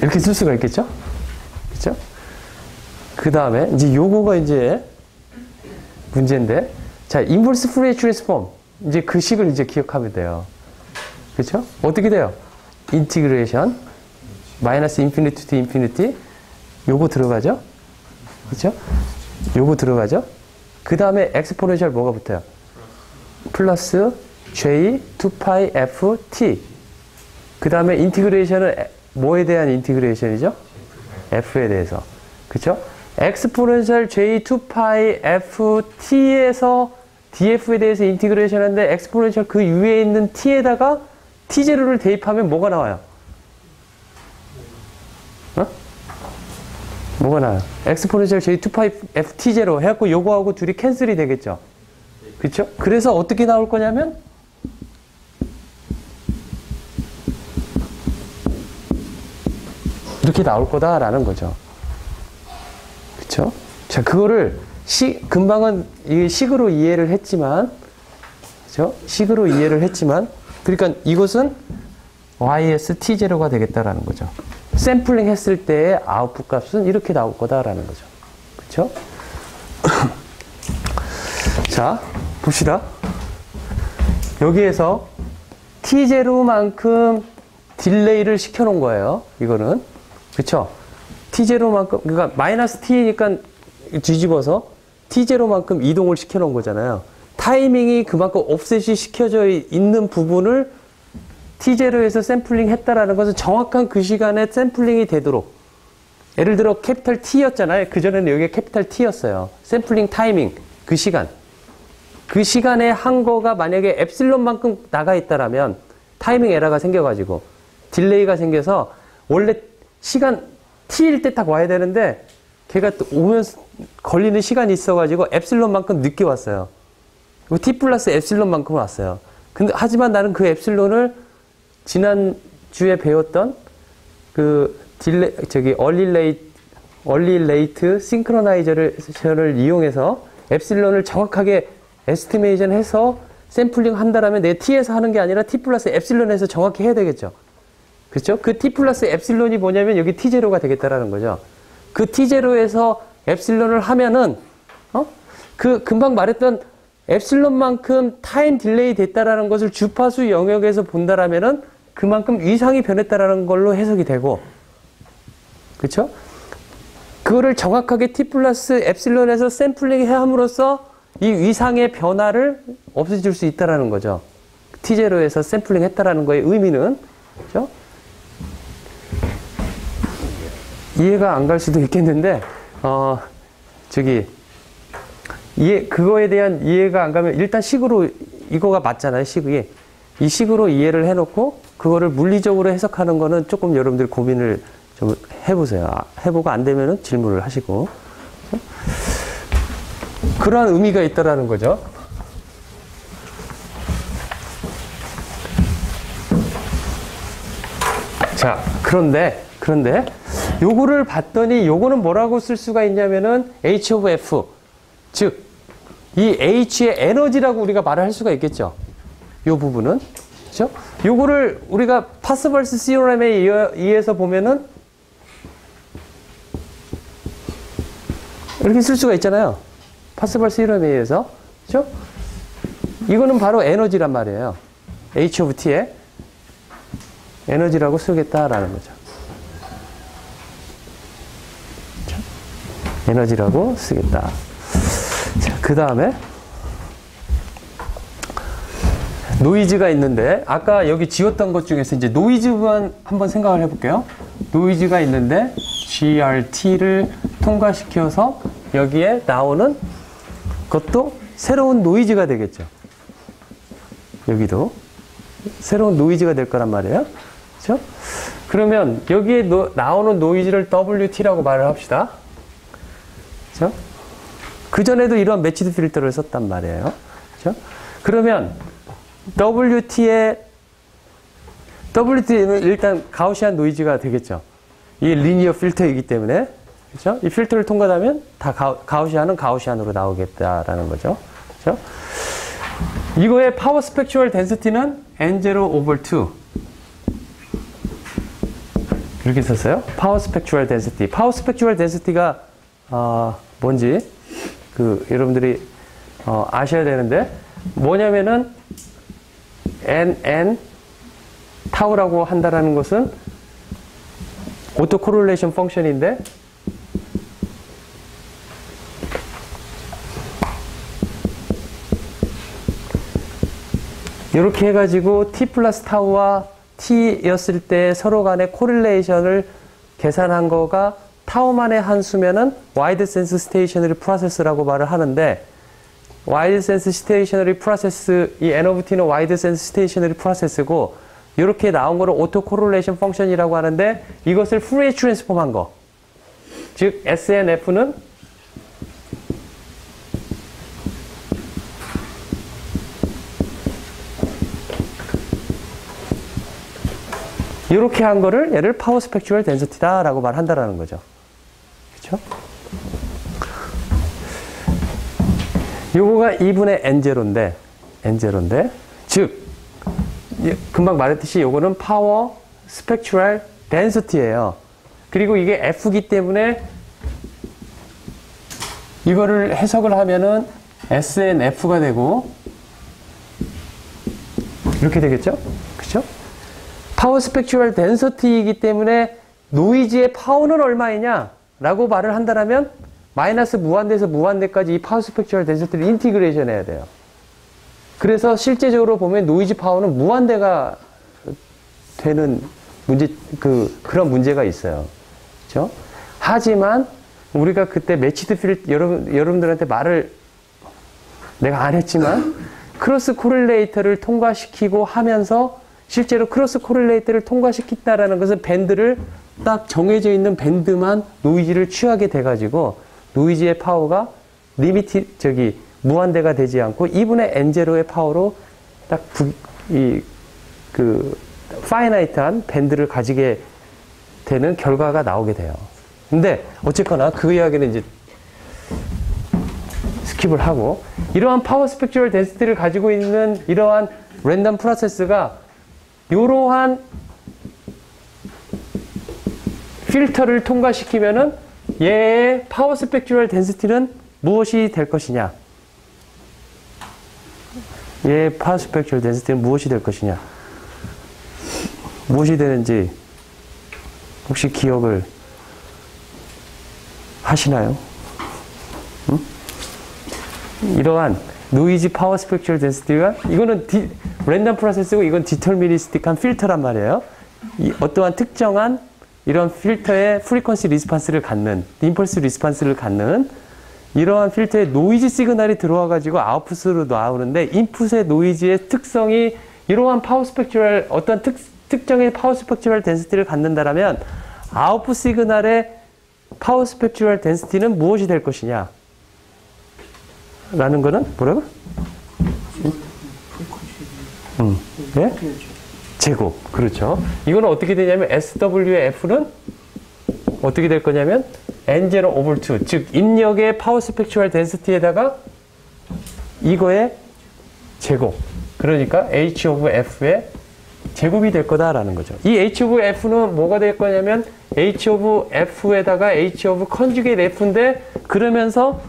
이렇게 쓸 수가 있겠죠? 그렇죠? 그 다음에 이제 요거가 이제 문제인데, 자, 인버스 푸리에 트랜스폼, 이제 그 식을 이제 기억하면 돼요. 그렇죠? 어떻게 돼요? 인티그레이션 마이너스 인피니티 투 인피니티, 요거 들어가죠? 그렇죠? 요거 들어가죠? 그 다음에 엑스포넨셜 뭐가 붙어요? 플러스 j 2파이 f t. 그 다음에 인티그레이션은 뭐에 대한 인티그레이션이죠? f에 대해서. 그렇죠? 엑스포넨셜 j 2파이 f t에서 df에 대해서 인티그레이션 하는데, 엑스포넨셜 그 위에 있는 t에다가 t0를 대입하면 뭐가 나와요? 어? 뭐가 나와요? 엑스포넨셜 j 2파이 f t0 해갖고 요거하고 둘이 캔슬이 되겠죠? 그쵸? 그래서 어떻게 나올 거냐면 이렇게 나올 거다라는 거죠. 그쵸? 자, 그거를 금방은 이 식으로 이해를 했지만, 그쵸? 식으로 이해를 했지만, 그러니까 이것은 YST0가 되겠다라는 거죠. 샘플링 했을 때의 아웃풋 값은 이렇게 나올 거다라는 거죠. 그쵸? 자, 봅시다. 여기에서 T0만큼 딜레이를 시켜놓은 거예요. 이거는. 그쵸? T0만큼, 그러니까 마이너스 T니까 뒤집어서 T0만큼 이동을 시켜놓은 거잖아요. 타이밍이 그만큼 옵셋이 시켜져 있는 부분을 T0에서 샘플링 했다라는 것은 정확한 그 시간에 샘플링이 되도록, 예를 들어 캐피탈 T였잖아요. 그전에는 여기가 캐피탈 T였어요. 샘플링 타이밍, 그 시간. 그 시간에 한 거가 만약에 엡실론만큼 나가 있다라면 타이밍 에러가 생겨가지고 딜레이가 생겨서 원래 시간 T일 때 딱 와야 되는데 걔가 또 오면서 걸리는 시간이 있어가지고 엡실론만큼 늦게 왔어요. T 플러스 엡실론만큼 왔어요. 근데 하지만 나는 그 엡실론을 지난주에 배웠던 그 얼리 레이트 싱크로나이저를 이용해서 엡실론을 정확하게 에스티메이션 해서 샘플링 한다라면 내 T에서 하는 게 아니라 T 플러스 엡실론에서 정확히 해야 되겠죠. 그렇죠? 그 T 플러스 엡실론이 뭐냐면 여기 T0가 되겠다라는 거죠. 그 T0에서 엡실론을 하면은, 그 금방 말했던 엡실론만큼 타임 딜레이 됐다라는 것을 주파수 영역에서 본다라면은 그만큼 위상이 변했다라는 걸로 해석이 되고, 그렇죠? 그거를 정확하게 T 플러스 엡실론에서 샘플링 함으로써 이 위상의 변화를 없애줄 수 있다라는 거죠. T0에서 샘플링 했다라는 거의 의미는, 그렇죠? 이해가 안 갈 수도 있겠는데, 그거에 대한 이해가 안 가면 일단 식으로, 이거가 맞잖아요, 식이. 이 식으로 이해를 해놓고, 그거를 물리적으로 해석하는 거는 조금 여러분들 고민을 좀 해보세요. 해보고 안 되면은 질문을 하시고. 그러한 의미가 있다라는 거죠. 자, 그런데, 요거를 봤더니 요거는 뭐라고 쓸 수가 있냐면은 H of F. 즉, 이 H의 에너지라고 우리가 말을 할 수가 있겠죠. 요 부분은. 그죠? 요거를 우리가 파스벌스 시오렘에 의해서 보면은 이렇게 쓸 수가 있잖아요. 파스벌스 시오렘에 의해서. 그죠? 이거는 바로 에너지란 말이에요. H of T의 에너지라고 쓰겠다라는 거죠. 에너지라고 쓰겠다. 자, 그 다음에 노이즈가 있는데, 아까 여기 지웠던 것 중에서 이제 노이즈만 한번 생각을 해볼게요. 노이즈가 있는데 GRT를 통과시켜서 여기에 나오는 것도 새로운 노이즈가 되겠죠. 여기도 새로운 노이즈가 될 거란 말이에요. 그렇죠? 그러면 여기에 나오는 노이즈를 WT라고 말을 합시다. 그렇죠? 그전에도 이런 매치드 필터를 썼단 말이에요. 그렇죠? 그러면 WT는 일단 가우시안 노이즈가 되겠죠. 이게 리니어 필터이기 때문에. 그렇죠? 이 필터를 통과하면 다 가우시안은 가우시안으로 나오겠다라는 거죠. 그렇죠? 이거의 파워 스펙추얼 덴시티는 N0 over 2. 이렇게 썼어요. 파워 스펙추얼 덴시티. 파워 스펙추얼 덴시티가 뭔지 여러분들이 아셔야 되는데 뭐냐면은 NN 타우라고 한다라는 것은 오토 코릴레이션 펑션인데 이렇게 해가지고 T 플러스 타우와 T였을 때 서로 간의 코릴레이션을 계산한 거가 타우만의 한수면은 와이드 센스 스테이셔너리 프로세스라고 말을 하는데 와이드 센스 스테이셔너리 프로세스, 이 N 오브 T는 와이드 센스 스테이셔너리 프로세스고 이렇게 나온 거를 오토 코릴레이션 펑션이라고 하는데 이것을 푸리에 트랜스폼 한 거. 즉 SNF는 이렇게 한 거를 얘를 파워 스펙추얼 덴시티다라고 말한다라는 거죠. 그렇죠? 요거가 2분의 N0인데 즉 금방 말했듯이 요거는 파워 스펙추얼 덴시티예요. 그리고 이게 F기 때문에 이거를 해석을 하면은 SNF가 되고 이렇게 되겠죠? 그렇죠? 파워 스펙추얼 덴시티이기 때문에 노이즈의 파워는 얼마이냐 라고 말을 한다면 마이너스 무한대에서 무한대까지 이 파워 스펙추얼 덴시티를 인티그레이션 해야 돼요. 그래서 실제적으로 보면 노이즈 파워는 무한대가 되는 그런 문제가 있어요. 그렇죠? 하지만 우리가 그때 매치드 필터 여러분들한테 말을 내가 안 했지만 크로스 코릴레이터를 통과시키고 하면서 실제로 크로스 코릴레이터를 통과시킨다라는 것은 밴드를 딱 정해져 있는 밴드만 노이즈를 취하게 돼가지고 노이즈의 파워가 무한대가 되지 않고 2분의 N0의 파워로 딱 파이나이트한 밴드를 가지게 되는 결과가 나오게 돼요. 근데 어쨌거나 그 이야기는 이제 스킵을 하고 이러한 파워 스펙추얼 덴시티를 가지고 있는 이러한 랜덤 프로세스가 이러한 필터를 통과시키면은 얘의 파워 스펙추얼 덴시티는 무엇이 될 것이냐? 얘의 파워 스펙추얼 덴시티는 무엇이 될 것이냐? 무엇이 되는지 혹시 기억을 하시나요? 응? 이러한 노이즈 파워 스펙추얼 덴시티가 이거는 랜덤 프로세스고 이건 디터미니스틱한 필터란 말이에요. 어떠한 특정한 이런 필터의 프리퀀시 리스판스를 갖는 임펄스 리스판스를 갖는 이러한 필터에 노이즈 시그널이 들어와 가지고 아웃풋으로 나오는데 인풋의 노이즈의 특성이 이러한 파워 스펙추얼 어떤 특정의 파워 스펙추얼 덴시티를 갖는다라면 아웃풋 시그널의 파워 스펙추얼 덴시티는 무엇이 될 것이냐? 라는 거는 뭐라고? 네? 제곱. 그렇죠. 이거는 어떻게 되냐면 SW의 F는 어떻게 될 거냐면 N0 over 2. 즉 입력의 파워 스펙추얼 덴시티에다가 이거의 제곱. 그러니까 H of F의 제곱이 될 거다라는 거죠. 이 H of F는 뭐가 될 거냐면 H of F에다가 H of conjugate F인데 그러면서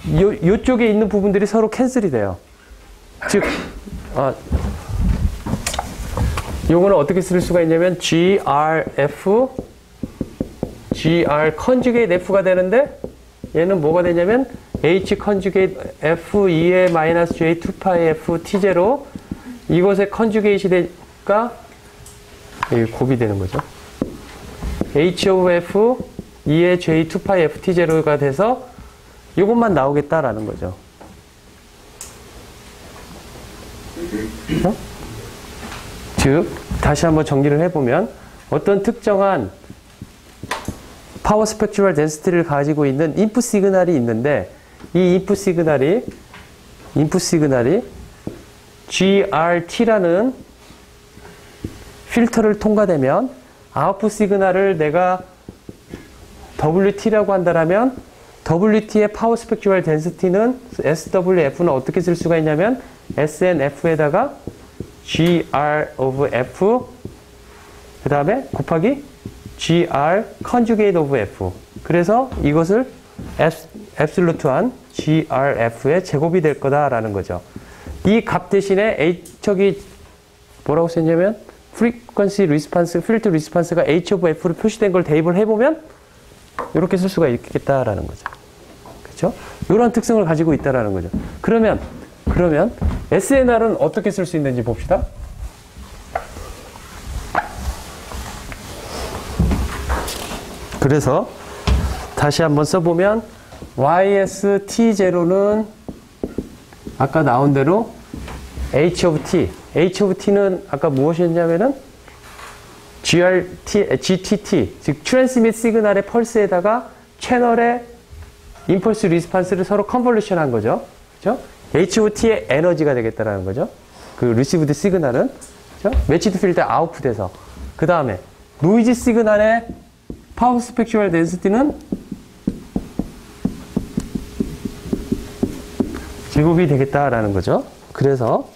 요쪽에 있는 부분들이 서로 캔슬이 돼요. 즉, 요거는 어떻게 쓸 수가 있냐면 GRF, GR conjugate F가 되는데 얘는 뭐가 되냐면 H conjugate F2의 마이너스 J 2파이 F T0 이것의 conjugate이 되니까 곱이 되는 거죠. H of F 2의 J 2파이 FT0가 돼서 이것만 나오겠다라는 거죠. 즉, 다시 한번 정리를 해보면 어떤 특정한 파워 스펙트럴 덴시티를 가지고 있는 인풋 시그널이 있는데 이 인풋 시그널이 GRT라는 필터를 통과되면 아웃풋 시그널을 내가 WT라고 한다면 WT의 파워 스펙트럴 덴시티는 SWF는 어떻게 쓸 수가 있냐면 SNF에다가 GR of F 그 다음에 곱하기 GR conjugate of F. 그래서 이것을 앱솔루트한 GRF의 제곱이 될 거다라는 거죠. 이 값 대신에 저기 뭐라고 썼냐면 frequency response, filter response가 H of F로 표시된 걸 대입을 해보면 이렇게 쓸 수가 있겠다라는 거죠. 그렇죠? 이런 특성을 가지고 있다라는 거죠. 그러면 SNR은 어떻게 쓸 수 있는지 봅시다. 그래서 다시 한번 써보면 YST0는 아까 나온 대로 H of T. H of T는 아까 무엇이었냐면은 GTT, 즉 트랜스밋 시그널의 펄스에다가 채널의 임펄스 리스판스를 서로 컨볼루션 한 거죠. 그죠? HOT의 에너지가 되겠다라는 거죠. 그 리시브드 시그널은 그죠? 매치드 필터 아웃풋에서. 그 다음에 노이즈 시그널의 파워 스펙츄얼 덴시티는 제곱이 되겠다라는 거죠. 그래서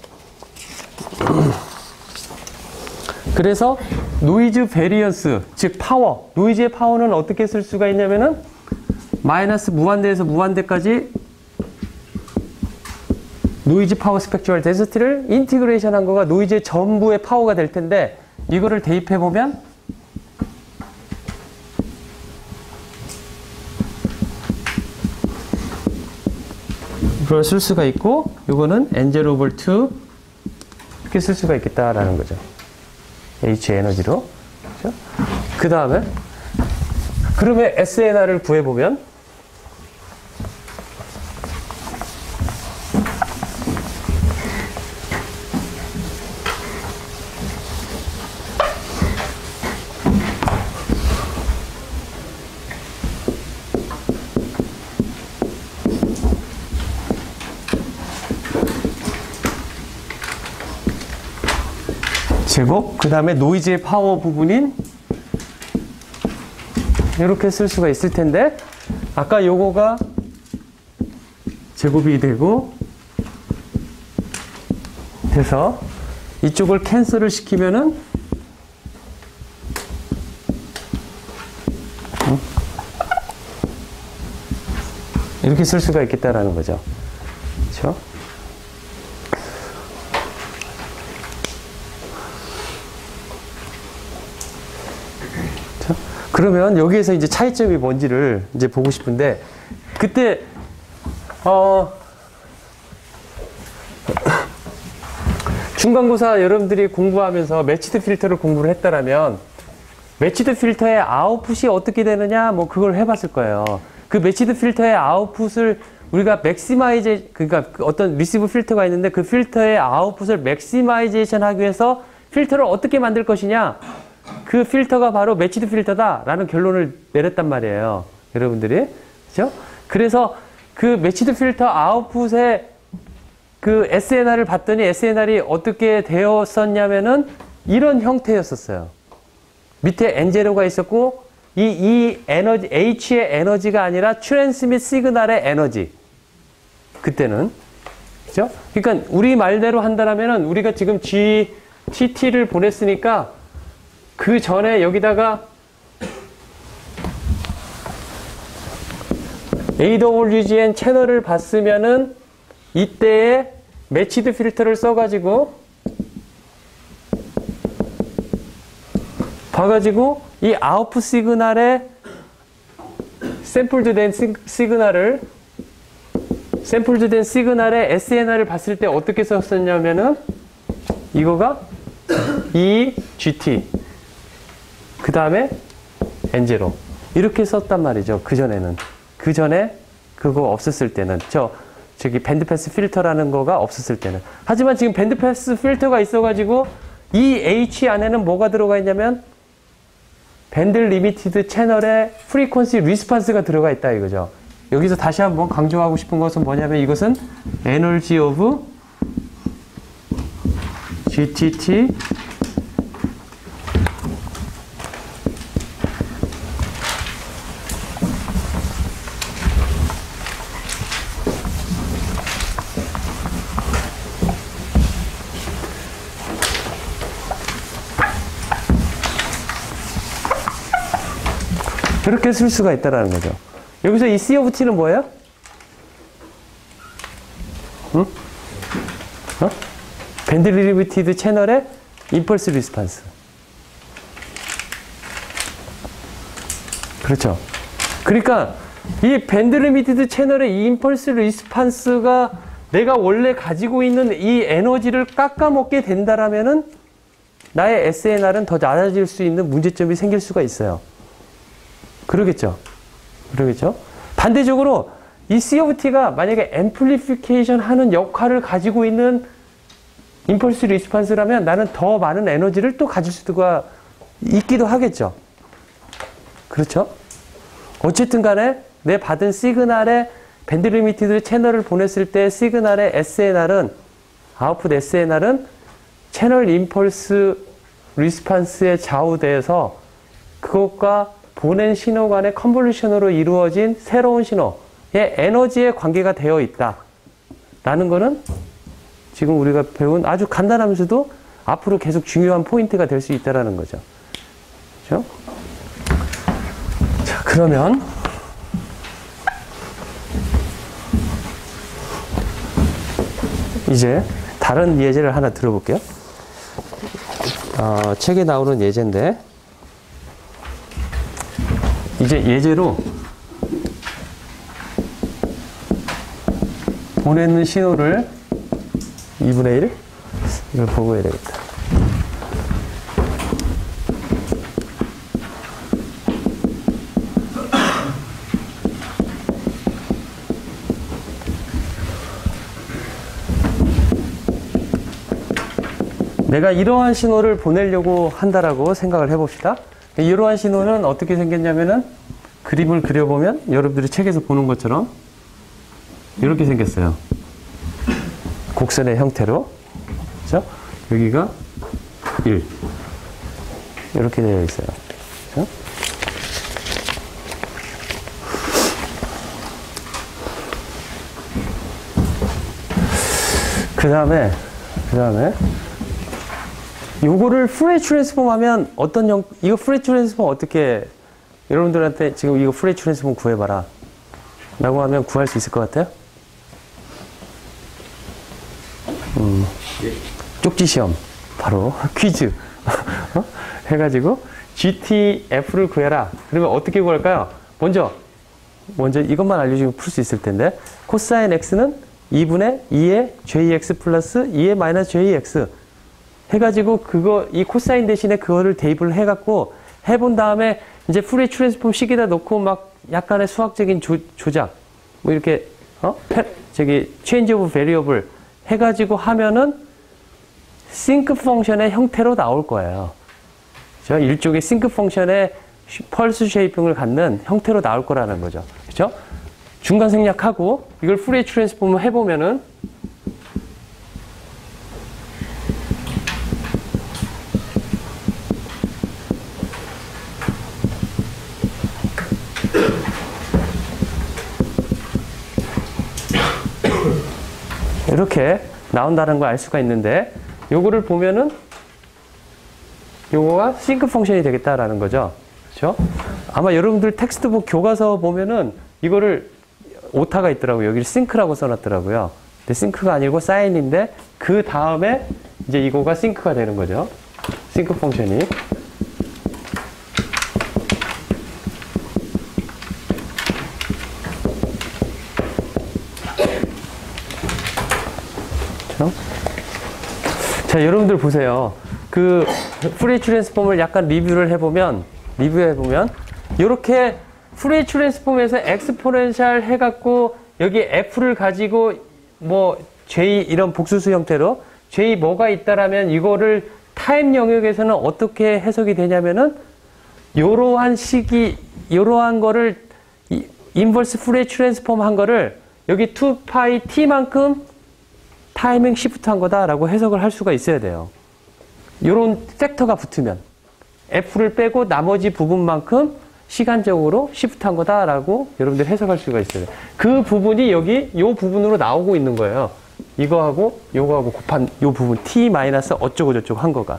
노이즈 베리언스, 즉 파워, 노이즈의 파워는 어떻게 쓸 수가 있냐면은 마이너스 무한대에서 무한대까지 노이즈 파워 스펙츄얼 덴시티를 인티그레이션 한 거가 노이즈의 전부의 파워가 될 텐데 이거를 대입해 보면 이걸 쓸 수가 있고 이거는 N0 over 2 이렇게 쓸 수가 있겠다라는 거죠. H 에너지로. 그렇죠? 그 다음에 그러면 SNR을 구해보면 제곱, 그 다음에 노이즈의 파워 부분인 이렇게 쓸 수가 있을 텐데 아까 요거가 제곱이 되고 돼서 이쪽을 캔슬을 시키면은 이렇게 쓸 수가 있겠다라는 거죠. 그렇죠? 그러면 여기에서 이제 차이점이 뭔지를 이제 보고 싶은데 그때 중간고사 여러분들이 공부하면서 매치드 필터를 공부를 했다라면 매치드 필터의 아웃풋이 어떻게 되느냐 뭐 그걸 해봤을 거예요. 그 매치드 필터의 아웃풋을 우리가 그러니까 어떤 리시브 필터가 있는데 그 필터의 아웃풋을 맥시마이제이션 하기 위해서 필터를 어떻게 만들 것이냐, 그 필터가 바로 매치드 필터다라는 결론을 내렸단 말이에요. 여러분들이. 그죠? 그래서 그 매치드 필터 아웃풋의 그 SNR을 봤더니 SNR이 어떻게 되었었냐면은 이런 형태였었어요. 밑에 N0가 있었고 이 에너지, H의 에너지가 아니라 트랜스밋 시그널의 에너지. 그때는. 그죠? 그러니까 우리 말대로 한다면은 우리가 지금 GTT를 보냈으니까 그 전에 여기다가 AWGN 채널을 봤으면은 이때에 매치드 필터를 써가지고 봐가지고 이 아웃풋 시그널에 샘플드 된 시그널의 SNR을 봤을 때 어떻게 썼었냐면은 이거가 EGT 그 다음에 N0 이렇게 썼단 말이죠. 그전에는. 그전에 그거 없었을 때는. 저기 밴드패스 필터라는 거가 없었을 때는. 하지만 지금 밴드패스 필터가 있어가지고 이 H 안에는 뭐가 들어가 있냐면 밴드 리미티드 채널에 프리퀀시 리스판스가 들어가 있다 이거죠. 여기서 다시 한번 강조하고 싶은 것은 뭐냐면 이것은 에너지 오브 GTT 그렇게 쓸 수가 있다라는 거죠. 여기서 이 C of T는 뭐예요? 응? 밴드 리미티드 채널의 임펄스 리스판스. 그렇죠. 그러니까 이 밴드 리미티드 채널의 이 임펄스 리스판스가 내가 원래 가지고 있는 이 에너지를 깎아먹게 된다라면은 나의 SNR은 더 낮아질 수 있는 문제점이 생길 수가 있어요. 그러겠죠. 그러겠죠. 반대적으로 이 C of T가 만약에 앰플리피케이션 하는 역할을 가지고 있는 임펄스 리스판스라면 나는 더 많은 에너지를 또 가질 수가 있기도 하겠죠. 그렇죠? 어쨌든 간에 내 받은 시그널에 밴드 리미티드 채널을 보냈을 때 시그널의 SNR은 아웃풋 SNR은 채널 임펄스 리스판스에 좌우돼서 그것과 보낸 신호 간의 컨볼루션으로 이루어진 새로운 신호의 에너지에 관계가 되어 있다. 라는 거는 지금 우리가 배운 아주 간단하면서도 앞으로 계속 중요한 포인트가 될 수 있다는 거죠. 그렇죠? 자, 그러면 이제 다른 예제를 하나 들어볼게요. 책에 나오는 예제인데 이제 예제로 보내는 신호를 2분의 1 이걸 보고 해야 되겠다. 내가 이러한 신호를 보내려고 한다라고 생각을 해봅시다. 이러한 신호는 어떻게 생겼냐면은 그림을 그려보면 여러분들이 책에서 보는 것처럼 이렇게 생겼어요. 곡선의 형태로. 그렇죠? 여기가 1 이렇게 되어 있어요. 그렇죠? 그 다음에 요거를 프레이 트랜스폼 하면 이거 프레이 트랜스폼 어떻게, 여러분들한테 지금 이거 프레이 트랜스폼 구해봐라 라고 하면 구할 수 있을 것 같아요? 쪽지 시험. 바로 퀴즈. 해가지고 GTF를 구해라. 그러면 어떻게 구할까요? 먼저 이것만 알려주면 풀 수 있을 텐데, 코사인 X는 2분의 2의 JX 플러스 2의 마이너스 JX 해가지고 이 코사인 대신에 그거를 대입을 해갖고 해본 다음에 이제 프레이 트랜스폼 식에다 놓고 막 약간의 수학적인 조작 뭐 이렇게 체인지 오브 베리어블 해가지고 하면은 싱크 펑션의 형태로 나올 거예요. 그죠? 일종의 싱크 펑션의 펄스 쉐이핑을 갖는 형태로 나올 거라는 거죠. 그죠? 중간 생략하고 이걸 프레이 트랜스폼을 해보면은 이렇게 나온다는 걸 알 수가 있는데, 요거를 보면은 요거가 싱크 펑션이 되겠다라는 거죠. 그렇죠? 아마 여러분들 텍스트북 교과서 보면은 이거를 오타가 있더라고요. 여기를 싱크라고 써놨더라고요. 근데 싱크가 아니고 사인인데 그 다음에 이제 이거가 싱크가 되는 거죠. 싱크 펑션이. 자, 여러분들 보세요. 그 프레이 트랜스폼을 약간 리뷰해보면 이렇게 프리에 트랜스폼에서 엑스포넨셜 해갖고 여기 F를 가지고 뭐 J 이런 복수수 형태로 J 뭐가 있다라면 이거를 타임 영역에서는 어떻게 해석이 되냐면은 이러한 식이 이러한 거를 인버스 프리에 트랜스폼 한 거를 여기 2파이 t만큼 타이밍 시프트 한 거다라고 해석을 할 수가 있어야 돼요. 이런 팩터가 붙으면 F를 빼고 나머지 부분만큼 시간적으로 시프트한 거다라고 여러분들 해석할 수가 있어요. 그 부분이 여기 이 부분으로 나오고 있는 거예요. 이거하고 요거하고 곱한 이 부분 t 마이너스 어쩌고 저쩌고 한 거가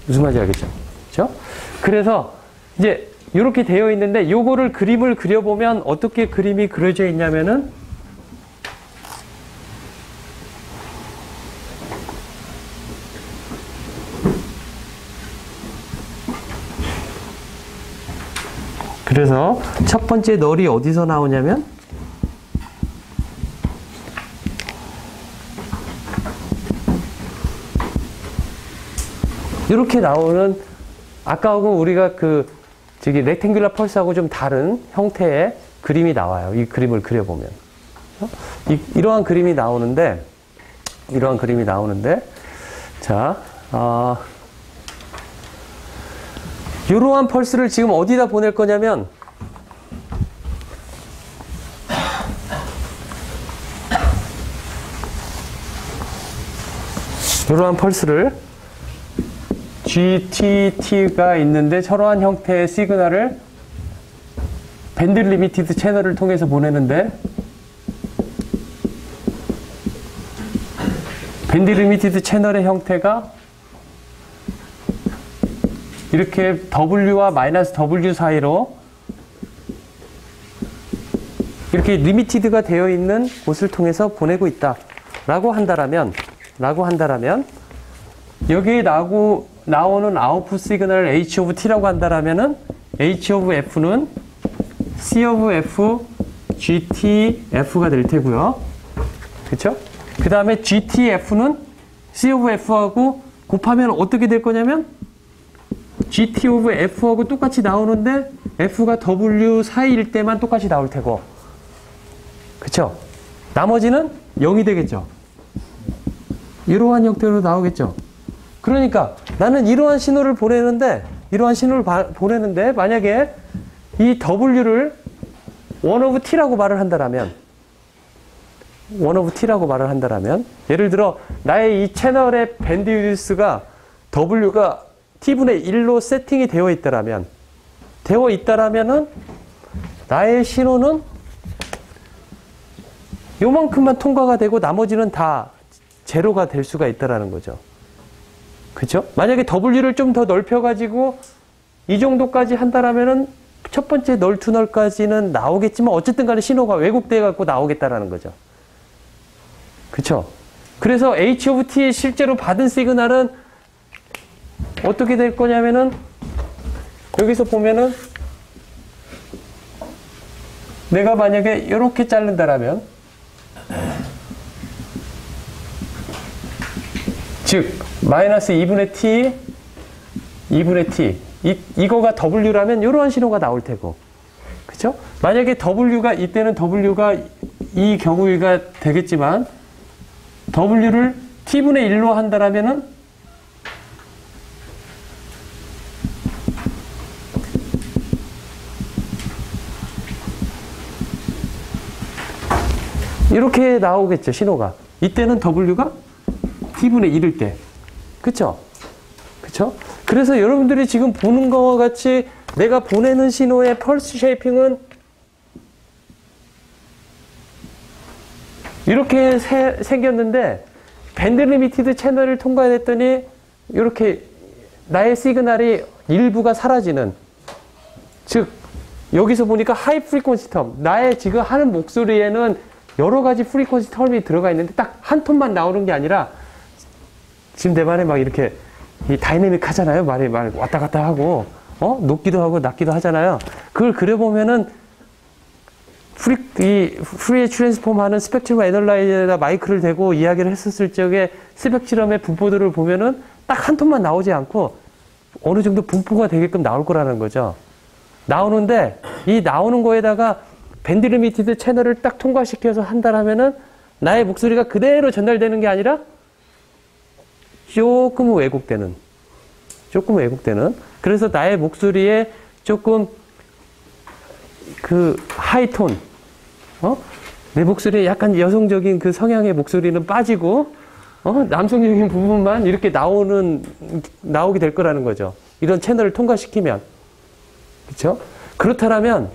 무슨 말인지 알겠죠? 그렇죠? 그래서 이제 이렇게 되어 있는데 요거를 그림을 그려보면 어떻게 그림이 그려져 있냐면은 그래서 첫 번째 널이 어디서 나오냐면 이렇게 나오는 아까하고 우리가 저기 렉탱귤러 펄스하고 좀 다른 형태의 그림이 나와요. 이 그림을 그려보면 이러한 그림이 나오는데 자 이러한 펄스를 지금 어디다 보낼 거냐면 이러한 펄스를 GTT가 있는데 저러한 형태의 시그널을 밴드 리미티드 채널을 통해서 보내는데 밴드 리미티드 채널의 형태가 이렇게 W와 마이너스 W 사이로 이렇게 리미티드가 되어 있는 곳을 통해서 보내고 있다 라고 한다라면 여기에 나오는 아웃풋 시그널을 H of T라고 한다라면은 H of F는 C of F, GT F가 될 테고요. 그쵸? 그 다음에 GT F는 C of F하고 곱하면 어떻게 될 거냐면 GT of F하고 똑같이 나오는데 F가 W 사이일 때만 똑같이 나올 테고. 그쵸? 나머지는 0이 되겠죠? 이러한 형태로 나오겠죠? 그러니까 나는 이러한 신호를 보내는데 만약에 이 W를 1 of T라고 말을 한다면 예를 들어 나의 이 채널의 밴드 유디스가 W가 T분의 1로 세팅이 되어 있다라면은 나의 신호는 요만큼만 통과가 되고 나머지는 다 제로가 될 수가 있다라는 거죠. 그렇죠? 만약에 W를 좀 더 넓혀가지고 이 정도까지 한다라면은 첫 번째 널 투 널까지는 나오겠지만 어쨌든 간에 신호가 왜곡돼 갖고 나오겠다라는 거죠. 그렇죠? 그래서 H of T 실제로 받은 시그널은 어떻게 될 거냐면은 여기서 보면은 내가 만약에 이렇게 자른다라면 즉 마이너스 2분의 T 이거가 W라면 이러한 신호가 나올 테고 그쵸? 만약에 이때는 W가 이 경우가 되겠지만 W를 T분의 1로 한다라면은 이렇게 나오겠죠, 신호가. 이때는 W가 T분의 1일 때. 그쵸? 그쵸? 그래서 여러분들이 지금 보는 것과 같이 내가 보내는 신호의 펄스 쉐이핑은 이렇게 생겼는데 밴드 리미티드 채널을 통과했더니 이렇게 나의 시그널이 일부가 사라지는 즉 여기서 보니까 하이 프리퀀시 텀 나의 지금 하는 목소리에는 여러 가지 프리퀀시 텀이 들어가 있는데 딱 한 톤만 나오는 게 아니라 지금 내 말에 막 이렇게 이 다이내믹 하잖아요. 말이 왔다 갔다 하고 높기도 하고 낮기도 하잖아요. 그걸 그려보면은 프리에 트랜스폼 하는 스펙트럼 애널라이저에다 마이크를 대고 이야기를 했었을 적에 스펙트럼의 분포들을 보면은 딱 한 톤만 나오지 않고 어느 정도 분포가 되게끔 나올 거라는 거죠. 나오는데 이 나오는 거에다가 밴드 리미티드 채널을 딱 통과시켜서 한다라면은 나의 목소리가 그대로 전달되는 게 아니라 조금 왜곡되는. 그래서 나의 목소리에 조금 그 하이톤, 내 목소리에 약간 여성적인 그 성향의 목소리는 빠지고, 남성적인 부분만 이렇게 나오게 될 거라는 거죠. 이런 채널을 통과시키면. 그쵸? 그렇다라면,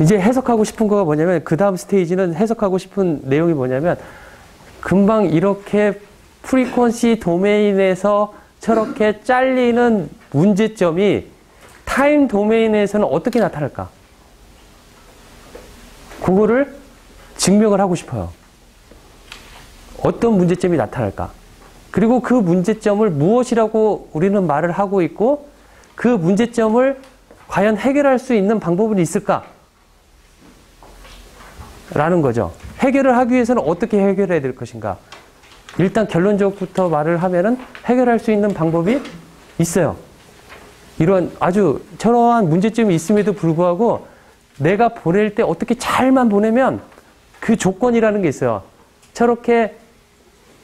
이제 해석하고 싶은 거가 뭐냐면, 그 다음 스테이지는 해석하고 싶은 내용이 뭐냐면, 금방 이렇게 프리퀀시 도메인에서 저렇게 잘리는 문제점이 타임 도메인에서는 어떻게 나타날까? 그거를 증명을 하고 싶어요. 어떤 문제점이 나타날까? 그리고 그 문제점을 무엇이라고 우리는 말을 하고 있고, 그 문제점을 과연 해결할 수 있는 방법은 있을까? 라는 거죠. 해결을 하기 위해서는 어떻게 해결해야 될 것인가? 일단 결론적부터 말을 하면은 해결할 수 있는 방법이 있어요. 이런 아주 저러한 문제점이 있음에도 불구하고 내가 보낼 때 어떻게 잘만 보내면 그 조건이라는 게 있어요.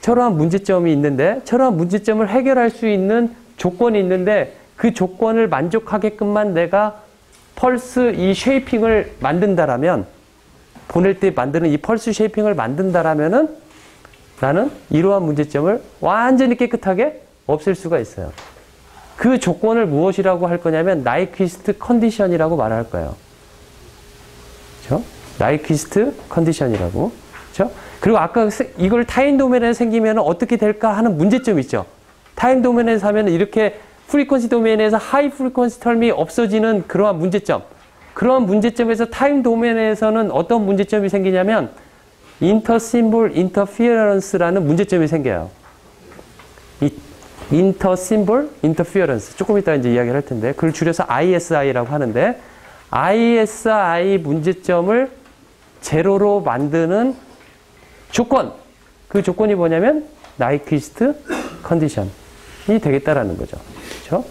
저러한 문제점이 있는데, 저러한 문제점을 해결할 수 있는 조건이 있는데, 그 조건을 만족하게끔만 내가 펄스 이 쉐이핑을 만든다라면, 보낼 때 만드는 이 펄스 쉐이핑을 만든다라면은 나는 이러한 문제점을 완전히 깨끗하게 없앨 수가 있어요. 그 조건을 무엇이라고 할 거냐면 나이퀴스트 컨디션이라고 말할 거예요. 그렇죠? 나이퀴스트 컨디션이라고. 그렇죠? 그리고 아까 이걸 타임 도메인에 생기면 어떻게 될까 하는 문제점 있죠. 타임 도메인에서 하면 이렇게 프리퀀시 도메인에서 하이 프리퀀시 텀이 없어지는 그러한 문제점. 그러한 문제점에서 타임 도메인에서는 어떤 문제점이 생기냐면 인터심볼 인터피어런스라는 문제점이 생겨요. 이 인터심볼 인터피어런스 조금 이따 이제 이야기를 할 텐데 그걸 줄여서 ISI라고 하는데 ISI 문제점을 제로로 만드는 조건, 그 조건이 뭐냐면 나이퀴스트 컨디션이 되겠다라는 거죠. 그렇죠?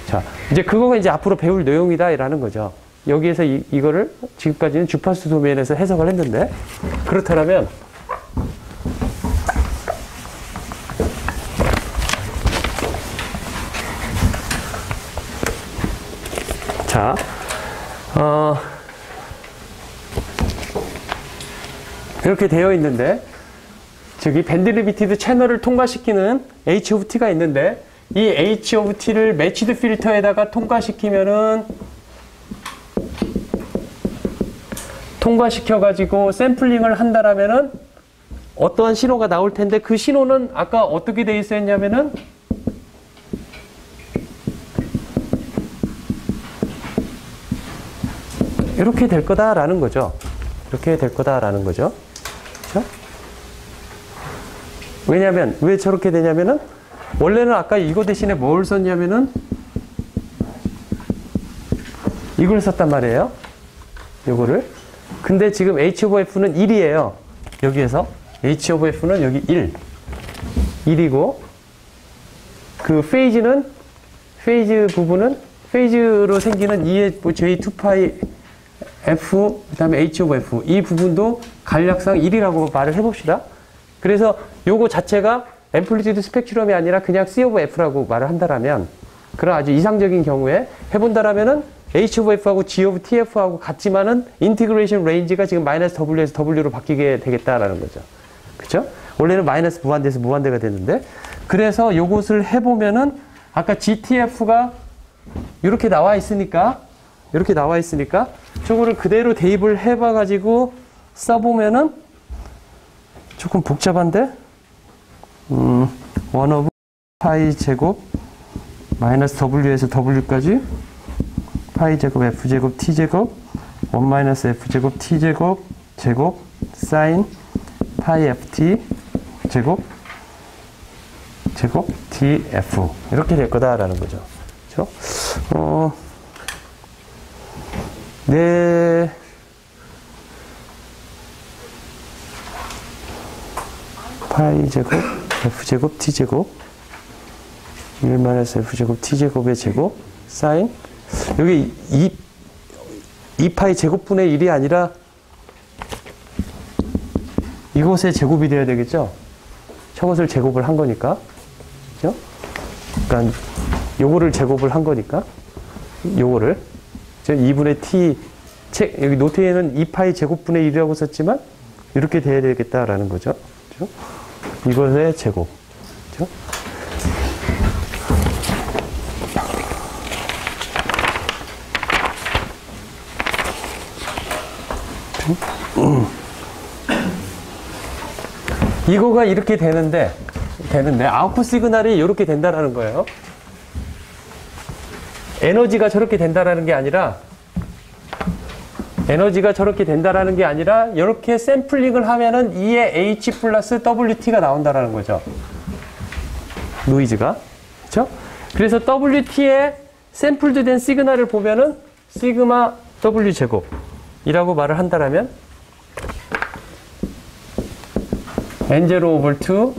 자, 이제 그거가 이제 앞으로 배울 내용이다라는 거죠. 여기에서 이거를 지금까지는 주파수 도메인에서 해석을 했는데 그렇다면 자, 이렇게 되어 있는데 저기 밴드 리미티드 채널을 통과시키는 H of T가 있는데 이 H of T를 매치드 필터에다가 통과시키면은 통과시켜가지고 샘플링을 한다라면은 어떠한 신호가 나올 텐데 그 신호는 아까 어떻게 되어 있었냐면은 이렇게 될 거다라는 거죠. 이렇게 될 거다라는 거죠. 그렇죠? 왜냐면 왜 저렇게 되냐면은 원래는 아까 이거 대신에 뭘 썼냐면은 이걸 썼단 말이에요. 요거를. 근데 지금 H of F는 1이에요. 여기에서. H of F는 여기 1. 1이고, 그 페이즈 부분은, 페이즈로 생기는 2의 J2파이 F, 그 다음에 H of F. 이 부분도 간략상 1이라고 말을 해봅시다. 그래서 요거 자체가 앰플리튜드 스펙트럼이 아니라 그냥 C of F라고 말을 한다라면, 그런 아주 이상적인 경우에 해본다라면은 H of F하고 G of TF하고 같지만은 인티그레이션 레인지가 지금 마이너스 W에서 W로 바뀌게 되겠다라는 거죠. 그쵸? 원래는 마이너스 무한대에서 무한대가 됐는데, 그래서 요것을 해보면은 아까 GTF가 이렇게 나와 있으니까, 저거를 그대로 대입을 해봐가지고 써보면은 조금 복잡한데, 1 of 파이 제곱 마이너스 W에서 W까지 파이 제곱 F 제곱 T 제곱 1 마이너스 F 제곱 T 제곱 제곱 사인 파이 FT 제곱 TF 이렇게 될 거다라는 거죠. 그렇죠? 네. 파이 제곱 F 제곱 T 제곱 1 마이너스 F 제곱 T 제곱의 제곱 사인 여기 2파이 제곱분의 1이 아니라 이것의 제곱이 돼야 되겠죠? 저것을 제곱을 한 거니까. 그죠? 그러니까 요거를 제곱을 한 거니까. 요거를. 2분의 t, 여기 노트에는 2파이 제곱분의 1이라고 썼지만 이렇게 돼야 되겠다라는 거죠. 그죠? 이것의 제곱. 그죠? 이거가 이렇게 되는데 아웃풋 시그널이 이렇게 된다라는 거예요. 에너지가 저렇게 된다라는 게 아니라 이렇게 샘플링을 하면은 E의 H 플러스 WT가 나온다라는 거죠. 노이즈가. 그렇죠? 그래서 WT의 샘플드 된 시그널을 보면은 시그마 W 제곱이라고 말을 한다라면 N0 over 2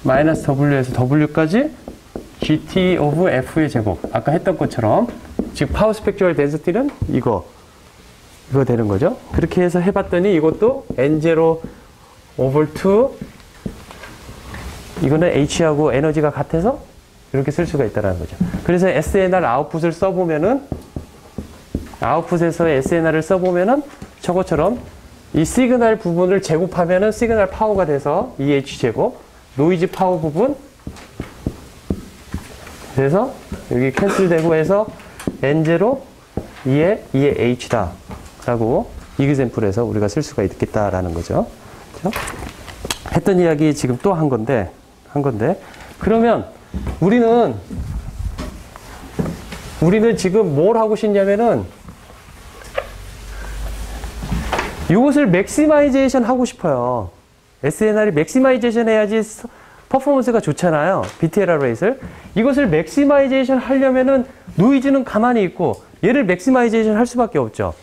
마이너스 W에서 W까지 GT of F의 제곱. 아까 했던 것처럼 즉 파워 스펙트럴 덴시티는 이거 되는 거죠. 그렇게 해서 해봤더니 이것도 N0 over 2 이거는 H하고 에너지가 같아서 이렇게 쓸 수가 있다는 거죠. 그래서 SNR 아웃풋을 써보면은 아웃풋에서 SNR을 써보면은 저것처럼 이 시그널 부분을 제곱하면은 시그널 파워가 돼서 EH 제곱, 노이즈 파워 부분 그래서 여기 캔슬되고 해서 N0 2의 H다 라고 이그샘플에서 우리가 쓸 수가 있겠다라는 거죠. 그렇죠? 했던 이야기 지금 또 한 건데 그러면 우리는 지금 뭘 하고 싶냐면은 이것을 맥시마이제이션 하고 싶어요. SNR이 맥시마이제이션 해야지 퍼포먼스가 좋잖아요. BTLR 레이스를. 이것을 맥시마이제이션 하려면은 노이즈는 가만히 있고 얘를 맥시마이제이션 할 수밖에 없죠.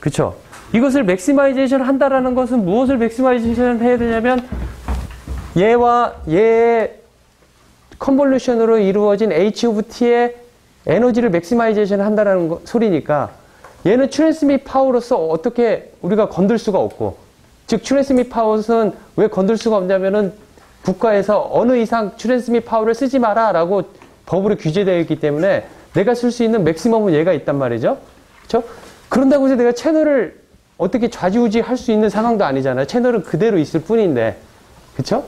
그쵸? 이것을 맥시마이제이션 한다라는 것은 무엇을 맥시마이제이션 해야 되냐면 얘와 얘의 컨볼루션으로 이루어진 H of T의 에너지를 맥시마이제이션 한다라는 소리니까 얘는 트랜스밋 파워로서 어떻게 우리가 건들 수가 없고 즉 트랜스밋 파워는 왜 건들 수가 없냐면은 국가에서 어느 이상 트랜스밋 파워를 쓰지 마라 라고 법으로 규제되어 있기 때문에 내가 쓸 수 있는 맥시멈은 얘가 있단 말이죠. 그렇죠? 그런다고 해서 내가 채널을 어떻게 좌지우지 할 수 있는 상황도 아니잖아요. 채널은 그대로 있을 뿐인데. 그렇죠?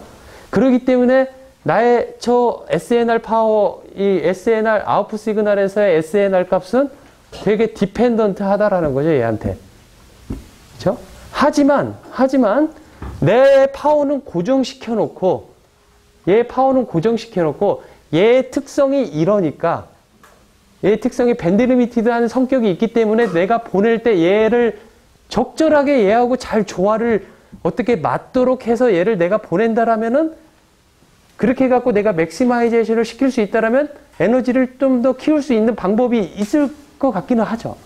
그렇기 때문에 나의 저 SNR 파워, 이 SNR 아웃풋 시그널에서의 SNR 값은 되게 디펜던트 하다라는 거죠, 얘한테. 그렇죠? 하지만 내 파워는 고정시켜 놓고 얘의 특성이 이러니까 얘의 특성이 밴드 리미티드한 성격이 있기 때문에 내가 보낼 때 얘를 적절하게 얘하고 잘 조화를 어떻게 맞도록 해서 얘를 내가 보낸다라면은 그렇게 해갖고 내가 맥시마이제이션을 시킬 수 있다라면 에너지를 좀 더 키울 수 있는 방법이 있을 것 같기는 하죠.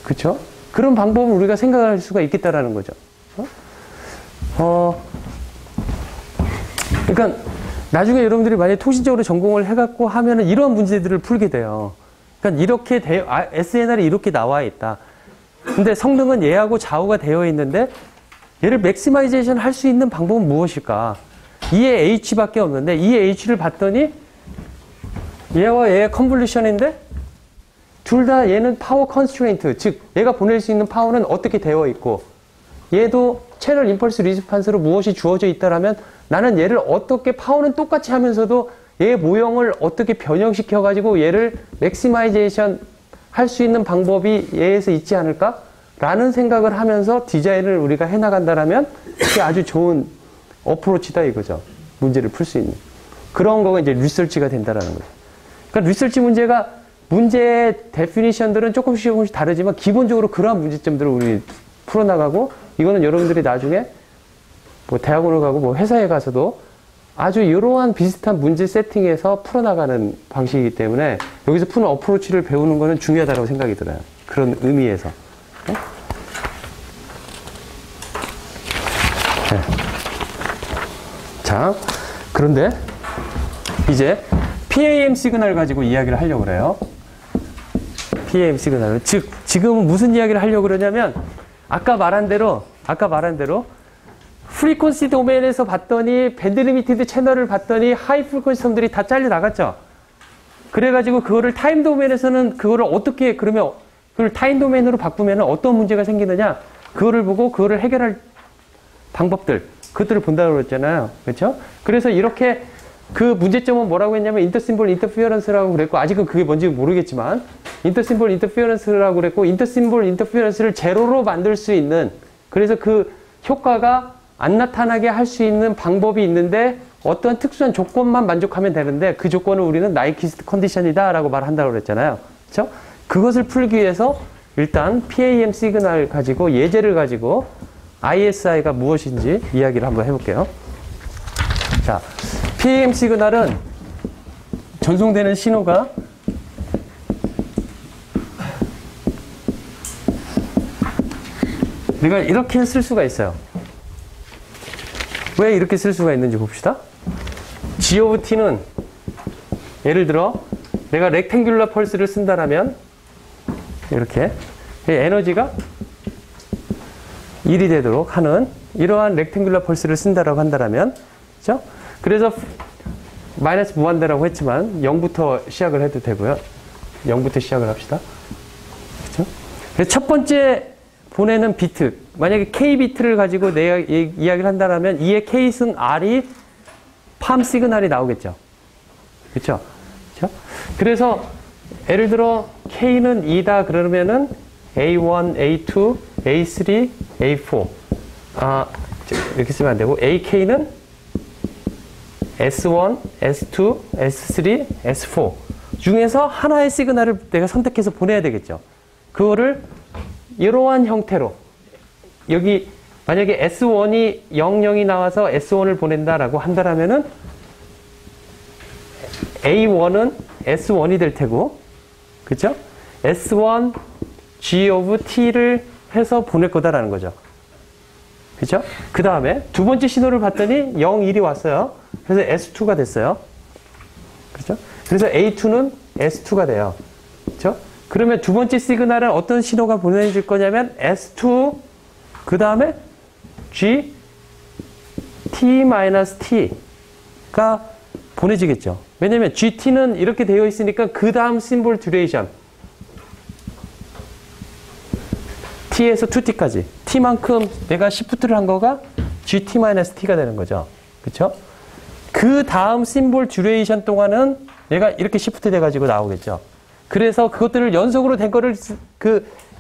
그렇죠? 그런 방법을 우리가 생각할 수가 있겠다라는 거죠. 그러니까 나중에 여러분들이 만약에 통신적으로 전공을 해갖고 하면은 이러한 문제들을 풀게 돼요. 그러니까 이렇게 SNR이 이렇게 나와 있다. 근데 성능은 얘하고 좌우가 되어 있는데 얘를 맥시마이제이션 할 수 있는 방법은 무엇일까? E의 H밖에 없는데 E의 H를 봤더니 얘와 얘의 컨볼루션인데 둘 다 얘는 파워 컨스트레인트, 즉 얘가 보낼 수 있는 파워는 어떻게 되어 있고 얘도 채널 임펄스 리스판스로 무엇이 주어져 있다라면 나는 얘를 어떻게 파워는 똑같이 하면서도 얘의 모형을 어떻게 변형시켜 가지고 얘를 맥시마이제이션 할 수 있는 방법이 얘에서 있지 않을까? 라는 생각을 하면서 디자인을 우리가 해나간다라면 그게 아주 좋은 어프로치다 이거죠. 문제를 풀 수 있는. 그런 거가 이제 리서치가 된다라는 거죠. 그러니까 리서치 문제의 데피니션들은 조금씩 다르지만 기본적으로 그러한 문제점들을 우리 풀어나가고 이거는 여러분들이 나중에 뭐 대학원을 가고 뭐 회사에 가서도 아주 이러한 비슷한 문제 세팅에서 풀어나가는 방식이기 때문에 여기서 푸는 어프로치를 배우는 거는 중요하다고 생각이 들어요. 그런 의미에서. 네? 네. 자, 그런데 이제 PAM 시그널 가지고 이야기를 하려고 그래요. PAM 시그널은. 즉, 지금은 무슨 이야기를 하려고 그러냐면, 아까 말한 대로, 프리퀀시 도메인에서 봤더니, 밴드 리미티드 채널을 봤더니, 하이 프리퀀시 텀들이 다 잘려 나갔죠? 그래가지고, 그거를 타임 도메인에서는 그거를 어떻게, 그러면, 그걸 타임 도메인으로 바꾸면 어떤 문제가 생기느냐? 그거를 보고, 그거를 해결할 방법들, 그것들을 본다고 그랬잖아요. 그렇죠? 그래서 이렇게, 그 문제점은 뭐라고 했냐면 인터심볼 인터피어런스라고 그랬고, 아직은 그게 뭔지 모르겠지만 인터심볼 인터피어런스라고 그랬고, 인터심볼 인터피어런스를 제로로 만들 수 있는, 그래서 그 효과가 안 나타나게 할 수 있는 방법이 있는데 어떤 특수한 조건만 만족하면 되는데, 그 조건을 우리는 나이키스트 컨디션이다 라고 말한다고 그랬잖아요. 그렇죠? 그것을 풀기 위해서 일단 PAM 시그널 가지고, 예제를 가지고 ISI가 무엇인지 이야기를 한번 해볼게요. 자, PAM 시그널은 전송되는 신호가 내가 이렇게 쓸 수가 있어요. 왜 이렇게 쓸 수가 있는지 봅시다. G of T는 예를 들어 내가 렉탱귤러 펄스를 쓴다라면 이렇게 에너지가 1이 되도록 하는 이러한 렉탱귤러 펄스를 쓴다라고 한다라면, 그렇죠? 그래서 마이너스 무한대라고 했지만 0부터 시작을 해도 되고요. 0부터 시작을 합시다. 그렇죠? 그래서 첫 번째 보내는 비트, 만약에 K 비트를 가지고 내가 이야기를 한다면 이의 K승 R이 팜 시그널이 나오겠죠. 그렇죠? 그렇죠? 그래서 예를 들어 K는 2다 그러면은 A1, A2, A3, A4 이렇게 쓰면 안 되고, AK는 S1, S2, S3, S4 중에서 하나의 시그널을 내가 선택해서 보내야 되겠죠. 그거를 이러한 형태로, 여기 만약에 S1이 00이 나와서 S1을 보낸다라고 한다라면은 A1은 S1이 될 테고, 그죠? S1 G of T를 해서 보낼 거다라는 거죠. 그죠? 그 다음에 두 번째 신호를 봤더니 0, 1이 왔어요. 그래서 S2가 됐어요. 그죠? 그래서 A2는 S2가 돼요. 그죠? 그러면 두 번째 시그널은 어떤 신호가 보내질 거냐면 S2, 그 다음에 G, T-T가 보내지겠죠. 왜냐면 GT는 이렇게 되어 있으니까 그 다음 심볼 듀레이션 T에서 2T까지, T만큼 내가 시프트를 한 거가 GT-T가 되는 거죠. 그쵸? 그 다음 심볼 듀레이션 동안은 얘가 이렇게 시프트 돼가지고 나오겠죠. 그래서 그것들을 연속으로 된 거를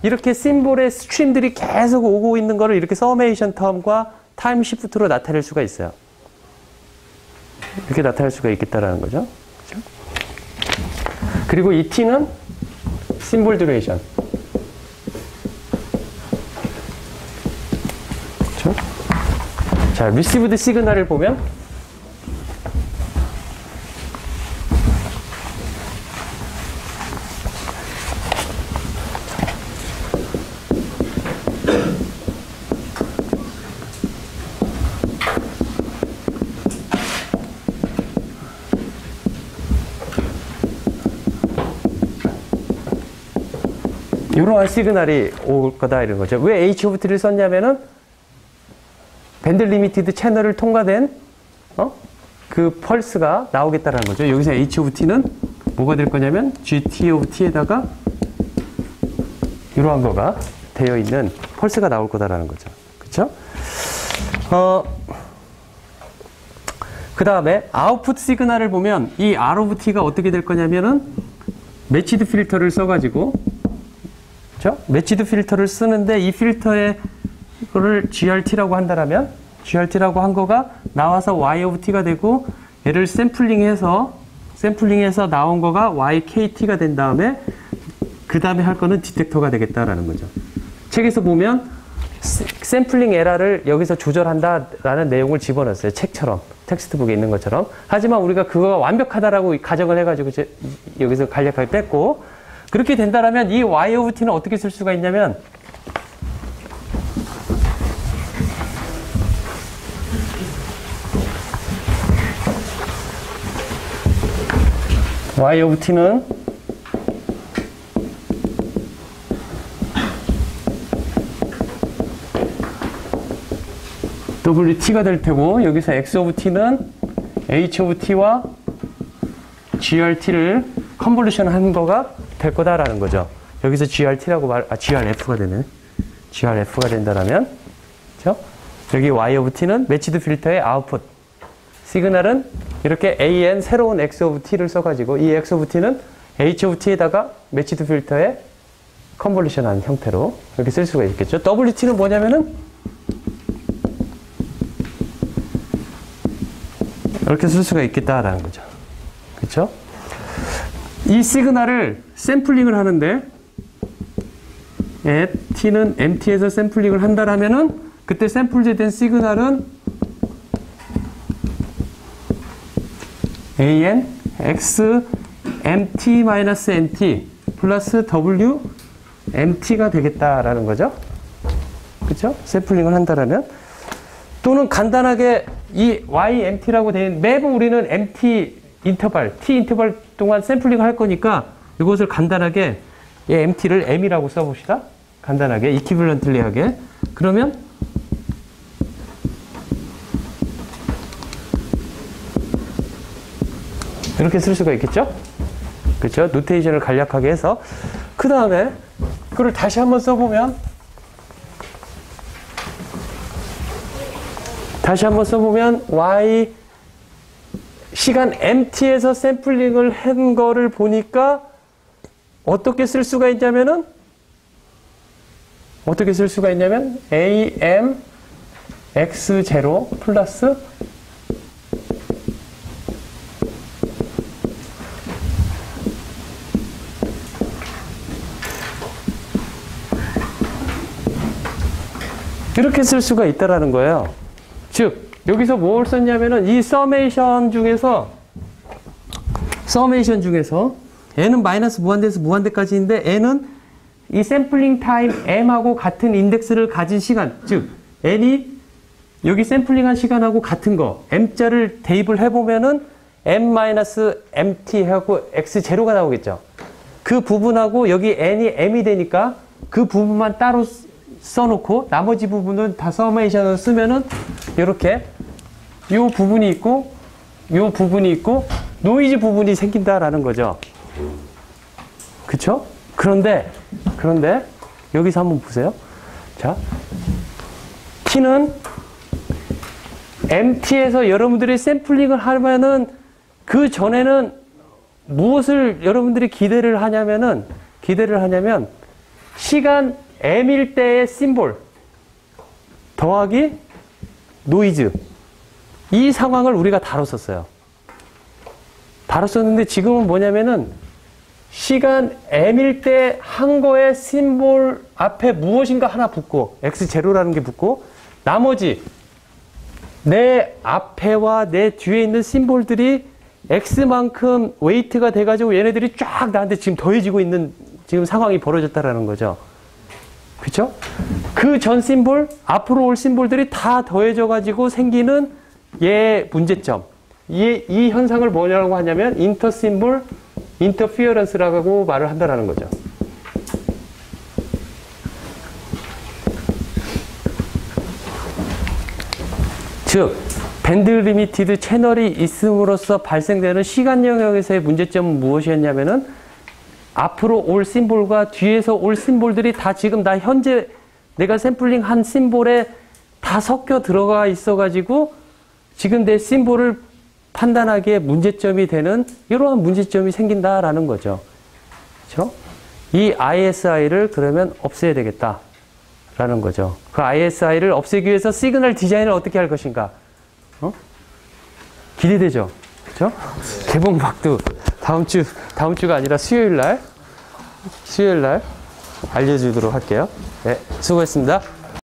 이렇게 심볼의 스트림들이 계속 오고 있는 거를 이렇게 서메이션 텀과 타임 시프트로 나타낼 수가 있어요. 이렇게 나타낼 수가 있겠다라는 거죠. 그쵸? 그리고 이 T는 심볼 듀레이션. 자, 리시브드 시그널을 보면 이러한 시그널이 올 거다 이런 거죠. 왜 H of T를 썼냐면은 밴드 리미티드 채널을 통과된 그 펄스가 나오겠다는 거죠. 여기서 H of T는 뭐가 될 거냐면 GT of T에다가 이러한 거가 되어 있는 펄스가 나올 거다라는 거죠. 그렇죠? 그 다음에 아웃풋 시그널을 보면 이 R of T가 어떻게 될 거냐면은 매치드 필터를 써가지고, 그렇죠? 매치드 필터를 쓰는데 이 필터의 이거를 GRT라고 한다면 GRT라고 한 거가 나와서 Y of T가 되고, 얘를 샘플링해서 나온 거가 YKT가 된 다음에 그 다음에 할 거는 디텍터가 되겠다라는 거죠. 책에서 보면 샘플링 에러를 여기서 조절한다라는 내용을 집어넣었어요. 책처럼, 텍스트북에 있는 것처럼. 하지만 우리가 그거가 완벽하다라고 가정을 해가지고 여기서 간략하게 뺐고, 그렇게 된다면 이 Y of T는 어떻게 쓸 수가 있냐면 Y of T는 WT가 될 테고, 여기서 X of T는 H of T와 GRT를 컨볼루션 한 거가 될 거다라는 거죠. 여기서 GRT라고 GRF가 되네. GRF가 된다라면, 그죠? 여기 Y of T는 매치드 필터의 아웃풋. 시그널은 이렇게 AN 새로운 X of T를 써가지고, 이 X of T는 H of T에다가 매치드 필터의 컨볼루션 한 형태로 이렇게 쓸 수가 있겠죠. WT는 뭐냐면은, 이렇게 쓸 수가 있겠다라는 거죠. 그렇죠? 이 시그널을 샘플링을 하는데 T는 MT에서 샘플링을 한다라면은 그때 샘플된 시그널은 AN X MT-MT 플러스 W MT가 되겠다라는 거죠. 그렇죠? 샘플링을 한다라면, 또는 간단하게 이 YMT라고 된 매번 우리는 MT 인터벌, T 인터벌 동안 샘플링을 할 거니까 이것을 간단하게 이 MT를 M이라고 써봅시다. 간단하게 이퀴벌런틀리하게. 그러면 이렇게 쓸 수가 있겠죠? 그렇죠? 노테이션을 간략하게 해서 그 다음에 그걸 다시 한번 써보면, Y 시간 MT에서 샘플링을 한 거를 보니까 어떻게 쓸 수가 있냐면은, AM X0 플러스 이렇게 쓸 수가 있다라는 거예요. 즉, 여기서 뭘 썼냐면은 이 서메이션 중에서 n은 마이너스 무한대에서 무한대까지인데 n은 이 샘플링 타임 m하고 같은 인덱스를 가진 시간, 즉 n이 여기 샘플링한 시간하고 같은 거 m자를 대입을 해보면은 m-mt 하고 x0가 나오겠죠. 그 부분하고 여기 n이 m이 되니까 그 부분만 따로 써놓고 나머지 부분은 다 서메이션을 쓰면은 이렇게 요 부분이 있고 요 부분이 있고 노이즈 부분이 생긴다라는 거죠. 그쵸? 그런데 여기서 한번 보세요. 자, T는 MT에서 여러분들이 샘플링을 하면은 그 전에는 무엇을 여러분들이 기대를 하냐면 시간 M일 때의 심볼 더하기 노이즈, 이 상황을 우리가 다뤘었어요. 다뤘었는데 지금은 뭐냐면은 시간 M일 때 한 거의 심볼 앞에 무엇인가 하나 붙고 X0라는 게 붙고 나머지 내 앞에와 내 뒤에 있는 심볼들이 X만큼 웨이트가 돼가지고 얘네들이 쫙 나한테 지금 더해지고 있는 지금 상황이 벌어졌다라는 거죠. 그쵸? 그 전 심볼, 앞으로 올 심볼들이 다 더해져가지고 생기는 얘 문제점. 이 현상을 뭐냐고 하냐면 인터심볼 인터피어런스라고 말을 한다라는 거죠. 즉, 밴드 리미티드 채널이 있음으로써 발생되는 시간 영역에서의 문제점은 무엇이었냐면은 앞으로 올 심볼과 뒤에서 올 심볼들이 다 지금 나 현재 내가 샘플링 한 심볼에 다 섞여 들어가 있어가지고 지금 내 심볼을 판단하기에 문제점이 되는 이러한 문제점이 생긴다라는 거죠. 그렇죠? 이 ISI를 그러면 없애야 되겠다라는 거죠. 그 ISI를 없애기 위해서 시그널 디자인을 어떻게 할 것인가? 기대되죠? 그렇죠? 개봉박두 다음 주가 아니라 수요일 날 알려주도록 할게요. 네, 수고했습니다.